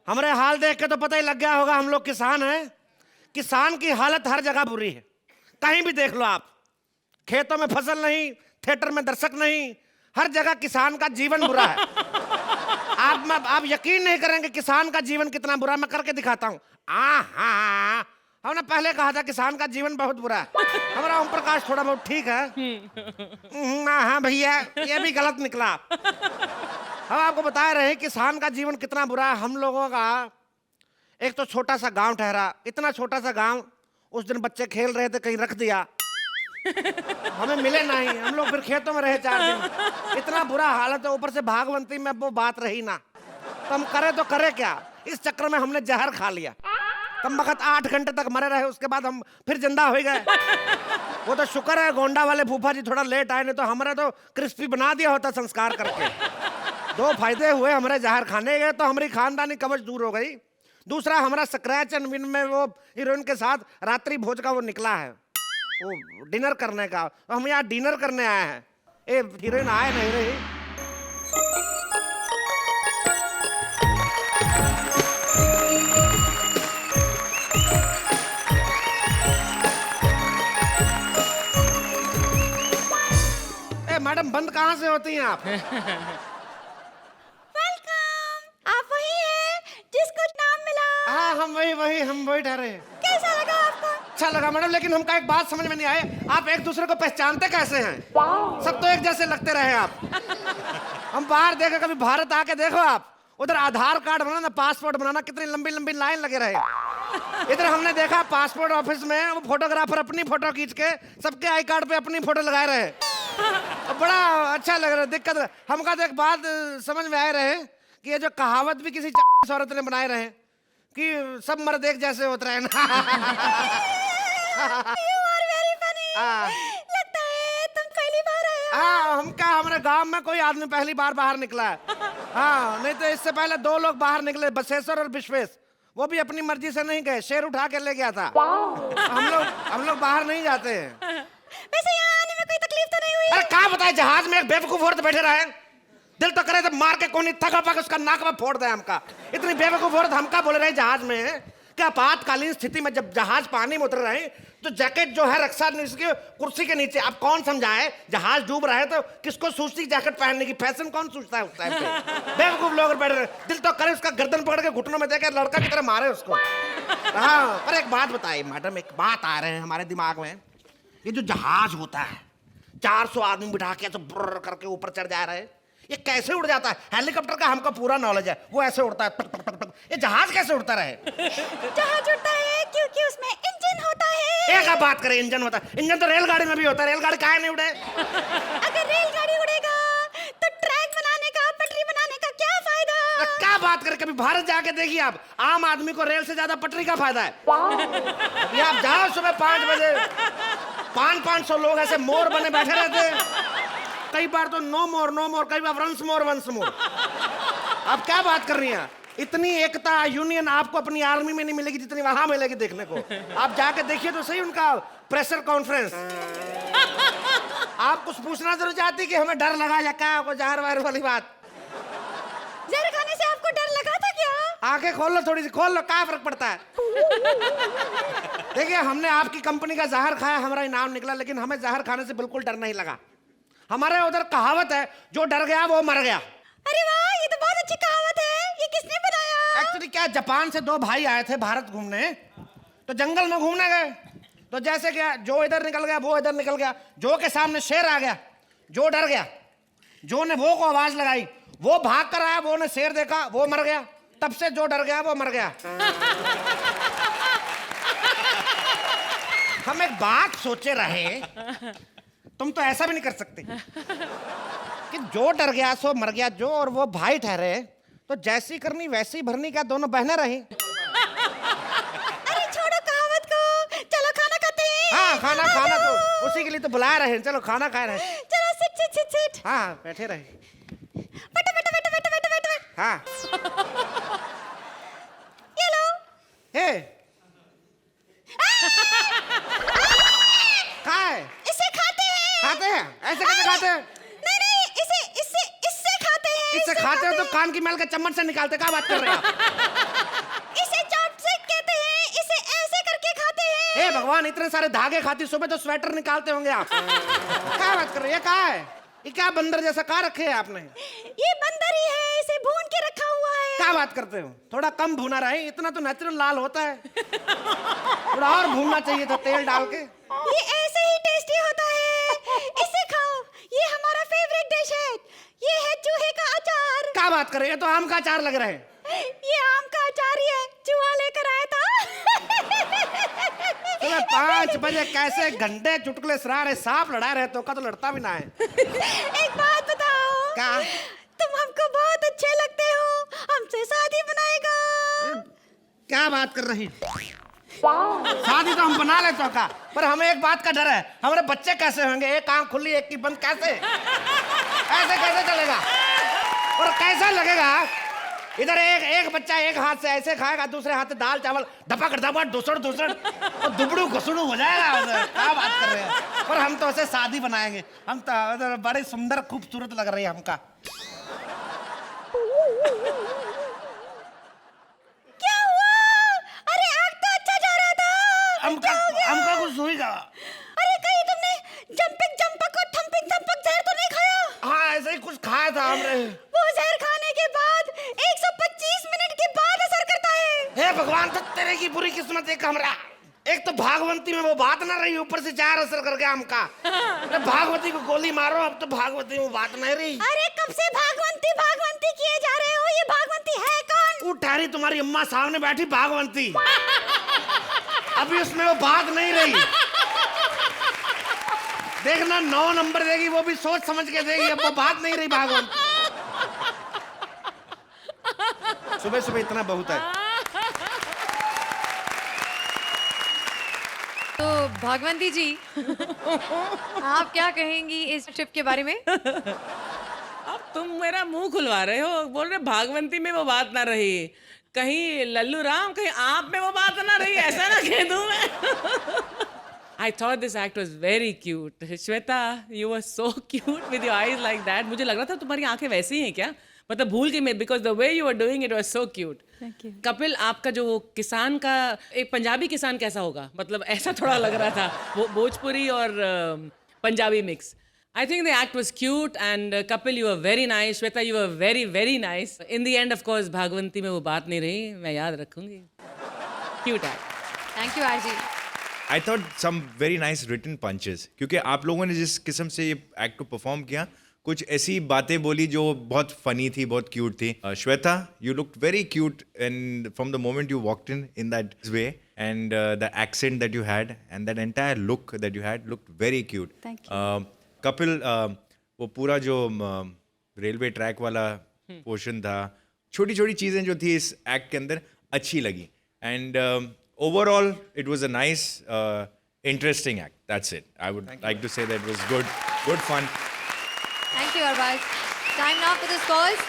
हमारे हाल देख के तो पता ही लग गया होगा हम लोग किसान हैं। किसान की हालत हर जगह बुरी है, कहीं भी देख लो आप। खेतों में फसल नहीं, थिएटर में दर्शक नहीं, हर जगह किसान का जीवन बुरा है। आप यकीन नहीं करेंगे किसान का जीवन कितना बुरा, मैं करके दिखाता हूँ। हाँ, हमने पहले कहा था किसान का जीवन बहुत बुरा है। हमारा ओम प्रकाश थोड़ा बहुत ठीक है। हाँ भैया, ये भी गलत निकला। हम आपको बता रहे हैं किसान का जीवन कितना बुरा है। हम लोगों का एक तो छोटा सा गांव ठहरा, इतना छोटा सा गांव, उस दिन बच्चे खेल रहे थे, कहीं रख दिया, हमें मिले नहीं, हम लोग फिर खेतों में रहे 4 दिन। इतना बुरा हालत है, ऊपर से भागवंती में वो बात रही ना, तो हम करे तो करे क्या। इस चक्कर में हमने जहर खा लिया। कम वक्त 8 घंटे तक मरे रहे, उसके बाद हम फिर जिंदा हो गए। वो तो शुक्र है गोंडा वाले फूफा जी थोड़ा लेट आए, नहीं तो हमारे तो क्रिस्पी बना दिया होता संस्कार करके। 2 फायदे हुए हमारे जहर खाने गए, तो हमारी खानदानी कवच दूर हो गई। दूसरा हमारा स्क्रैच एंड विन में वो हीरोइन के साथ रात्रि भोज का वो निकला है, वो डिनर करने का। हम यहाँ डिनर करने आए हैं, ए हीरोइन आए नहीं रही। ए मैडम बंद कहाँ से होती हैं आप? आप वही हैं जिसको नाम मिला। हाँ हम वही ठहरे। कैसा लगा आपको? अच्छा लगा मैडम, लेकिन हमका एक बात समझ में नहीं आए, आप एक दूसरे को पहचानते कैसे हैं? सब तो एक जैसे लगते रहे आप। हम बाहर देखे, कभी भारत आके देखो आप, उधर आधार कार्ड बनाना, पासपोर्ट बनाना, कितनी लंबी लंबी लाइन लगे रहे। इधर हमने देखा पासपोर्ट ऑफिस में वो फोटोग्राफर अपनी फोटो खींच के सबके आई कार्ड पे अपनी फोटो लगाए रहे। बड़ा अच्छा लग रहा है। दिक्कत हमका तो एक बात समझ में आए रहे कि ये जो कहावत भी किसी औरत ने बनाए रहे कि सब मर्द एक जैसे होते रहे ना। लगता है तुम पहली बार आए हो। हाँ हमारे गांव में कोई आदमी पहली बार बाहर निकला है। हाँ नहीं तो इससे पहले 2 लोग बाहर निकले, बसेश्वर और विश्वेश। वो भी अपनी मर्जी से नहीं गए, शेर उठा के ले गया था। हम लोग बाहर नहीं जाते हैं। वैसे यहाँ आने में कोई तकलीफ तो नहीं हुई? अरे क्या बताए, जहाज में एक बेवकूफ औरत बैठे रहे, दिल तो करे तो मार के कोनी थका पा के उसका नाक में फोड़ दे हमका। इतनी बेवकूफ औरत हमका बोले रहे जहाज में कि आपातकालीन स्थिति में जब जहाज पानी में उतर रहे तो जैकेट जो है रक्षा इसके कुर्सी के नीचे। आप कौन समझाए, जहाज डूब रहा है तो किसको सूचती जैकेट पहनने की, फैशन कौन सोचता है उस टाइम पे। बेवकूफ लोग बैठ रहे, दिल तो करे उसका गर्दन पकड़ के घुटनों में देकर लड़का की तरह मारे उसको। हाँ पर एक बात बताइए मैडम, एक बात आ रहे हैं हमारे दिमाग में, ये जो जहाज होता है 400 आदमी बिठा के ऐसे ब्रर करके ऊपर चढ़ जा रहे हैं, ये कैसे उड़ जाता है? हेलीकॉप्टर का हमको पूरा नॉलेज है, वो ऐसे उड़ता है टक टक टक टक। ये जहाज कैसे उड़ता रहे? जहाज उड़ता है क्योंकि उसमें इंजन होता है। एक आप बात करें, इंजन होता है? इंजन तो रेलगाड़ी में भी होता है, रेलगाड़ी काहे नहीं उड़े? अगर रेलगाड़ी उड़ेगा तो ट्रैक बनाने का, पटरी बनाने का क्या फायदा? क्या बात करें, कभी भारत जाके देखिए आप, आम आदमी को रेल से ज्यादा पटरी का फायदा है। अभी आप जाओ सुबह 5 बजे, 500 लोग ऐसे मोर बने बैठे रहते हैं। कई बार तो नो मोर, कई बार वंस मोर। आप क्या बात कर रही हैं? इतनी एकता यूनियन आपको अपनी आर्मी में नहीं मिलेगी जितनी वहां मिलेगी देखने को। आप जाके देखिए तो सही उनका प्रेशर कॉन्फ्रेंस। आप कुछ पूछना जरूर चाहती कि हमें डर लगा या क्या? आपको जहर वहर वाली बात? जहर खाने से आपको डर लगा था क्या? आंखें खोल लो, थोड़ी सी खोल लो, क्या फर्क पड़ता है? देखिए हमने आपकी कंपनी का जहर खाया, हमारा इनाम निकला, लेकिन हमें जहर खाने से बिल्कुल डर नहीं लगा। हमारे उधर कहावत है, जो डर गया वो मर गया। अरे वाह, ये तो बहुत अच्छी कहावत है। ये किसने बनाया? एक्चुअली क्या, जापान से 2 भाई आए थे भारत घूमने, तो जंगल में घूमने गए, तो जैसे क्या जो इधर निकल गया वो इधर निकल गया, जो के सामने शेर आ गया, जो डर गया, जो ने वो को आवाज लगाई, वो भाग कर आया, वो ने शेर देखा, वो मर गया। तब से जो डर गया वो मर गया। हम एक बात सोचे रहे, तुम तो ऐसा भी नहीं कर सकते कि जो डर गया सो मर गया जो, और वो भाई ठहरे तो जैसी करनी वैसी भरनी, क्या दोनों बहनें रही? अरे छोड़ो कहावत को, चलो खाना खाते हैं। हाँ खाना तो उसी के लिए तो बुला रहे हैं, चलो खाना खा रहे हैं। चलो सिट। हाँ बैठे रहे। बैठो। हाँ ये लो। हे कहाँ है? इसे खाते हैं। ऐसे कैसे खाते हैं? नहीं, इससे खाते हैं। इससे खाते हो तो कान की मैल का चम्मच से निकालते, क्या बात कर रहे हैं आप? इसे चॉपस्टिक कहते हैं, इसे ऐसे करके खाते हैं। हे भगवान, इतने सारे धागे खाती, सुबह तो स्वेटर निकालते होंगे आप। क्या बात कर रहे हैं? ये कहाँ है? ये क्या बंदर जैसा कहाँ रखे है आपने? ये बंदर ही है, इसे भून के रखा हुआ है। क्या बात करते हो? थोड़ा कम भुना रहे, इतना तो नेचुरल लाल होता है। थोड़ा और भूनना चाहिए था तेल डाल के। ये ऐसे ही टेस्टी होता है, इसे खाओ। ये हमारा फेवरेट डिश है। ये है चूहे का अचार। क्या बात कर रहे हैं? ये तो आम का अचार लग रहा है। ये आम का अचार ही है, चूहा लेकर आया था। तो मैं 5 बजे कैसे घंटे चुटकुले सुना रहे, सांप लड़ा रहे तो का तो लड़ता भी ना है। एक बात बताओ, क्या? तुम हमको बहुत अच्छे लगते हो, हमसे शादी बनाएगा? क्या बात कर रही? शादी तो हम बना लेते का, पर हमें एक बात का डर है, हमारे बच्चे कैसे होंगे? एक आंख खुली एक की बंद, कैसे? ऐसे कैसे चलेगा? और कैसा लगेगा? इधर एक बच्चा एक हाथ से ऐसे खाएगा, दूसरे हाथ से दाल चावल धपक धपक धुसड़ और दुबड़ू घुसड़ू हो जाएगा। क्या बात कर रहे हैं? पर हम तो ऐसे शादी बनाएंगे, हम तो बड़े सुंदर खूबसूरत लग रही है हमका। क्या हुआ? अरे आग तो अच्छा जा रहा था, हमका कुछ हुई का? अरे कहीं तुमने जंपिंग जंपक और थंपिंग थंपक जहर तो नहीं खाया? हाँ ऐसे ही कुछ खाया था हमने। वो जहर खाने के बाद 125 मिनट के बाद असर करता है। हे भगवान, तो तेरे की बुरी किस्मत है हमरा। एक तो भागवती में वो बात ना रही, ऊपर से जहर असर कर गया हमका। अरे भागवती को गोली मारो, अब तो भागवती में बात नहीं रही। अरे कब से भागवंती भागवंती किए जा रहे हो? ये भागवंती है कौन? वो ठहरी तुम्हारी अम्मा सामने बैठी भागवंती, अभी उसमें वो बात नहीं रही। देखना 9 नंबर देगी, वो भी सोच समझ के देगी, अब वो बात नहीं रही भागवंती। सुबह सुबह इतना बहुत है। तो भागवंती जी आप क्या कहेंगी इस ट्रिप के बारे में? अब तुम मेरा मुंह खुलवा रहे हो, बोल रहे भागवंती में वो बात ना रही, कहीं लल्लू राम, कहीं आप में वो बात ना रही, ऐसा ना कह दूं मैं। I thought this act was very cute. Shweta, you were so cute with your eyes like that. मुझे लग रहा था तुम्हारी आंखें वैसी ही हैं क्या? मतलब भूल गई मैं, because the way you were doing it was so cute. Thank you. Kapil, आपका जो वो किसान का, एक पंजाबी किसान कैसा होगा? मतलब ऐसा थोड़ा लग रहा था, वो भोजपुरी और Punjabi mix. I think the act was cute and Kapil, you were very nice. Shweta, you were very, very nice. In the end, of course, Bhagwanti में वो बात नहीं रही, मैं याद रखूंगी. Cute act. Thank you Archi. I thought some very nice written punches, क्योंकि आप लोगों ने जिस किस्म से ये एक्ट को परफॉर्म किया, कुछ ऐसी बातें बोली जो बहुत फनी थी, बहुत क्यूट थी. Shweta, you looked very cute and from the moment you walked in that way, and the accent that you had and that entire look that you had looked very cute. Thank you. Kapil, वो पूरा जो रेलवे ट्रैक वाला पोर्शन था, छोटी छोटी चीज़ें जो थी इस एक्ट के अंदर अच्छी लगी. And overall it was a nice interesting act. That's it. I would like to say that it was good fun. Thank you Arbaaz. Time now for the scores.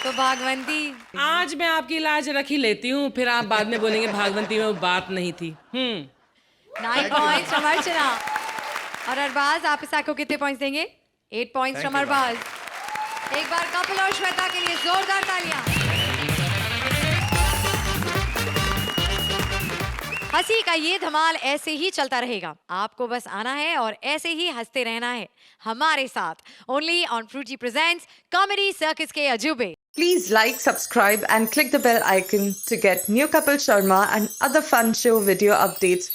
तो भागवंती, आज मैं आपकी इलाज रख ही लेती हूँ, फिर आप बाद में बोलेंगे भागवंती में वो बात नहीं थी. 9 पॉइंट्स from अर्चना। और अरबाज, आप इस को कितने पॉइंट्स देंगे? 8 पॉइंट्स from अरबाज। एक बार कपिल और श्वेता के लिए जोरदार तालियां। हंसी का ये धमाल ऐसे ही चलता रहेगा, आपको बस आना है और ऐसे ही हंसते रहना है हमारे साथ, only on Frooti presents comedy circus के अजूबे। Please like, subscribe and click the bell icon to get new Kapil Sharma and other fun show video updates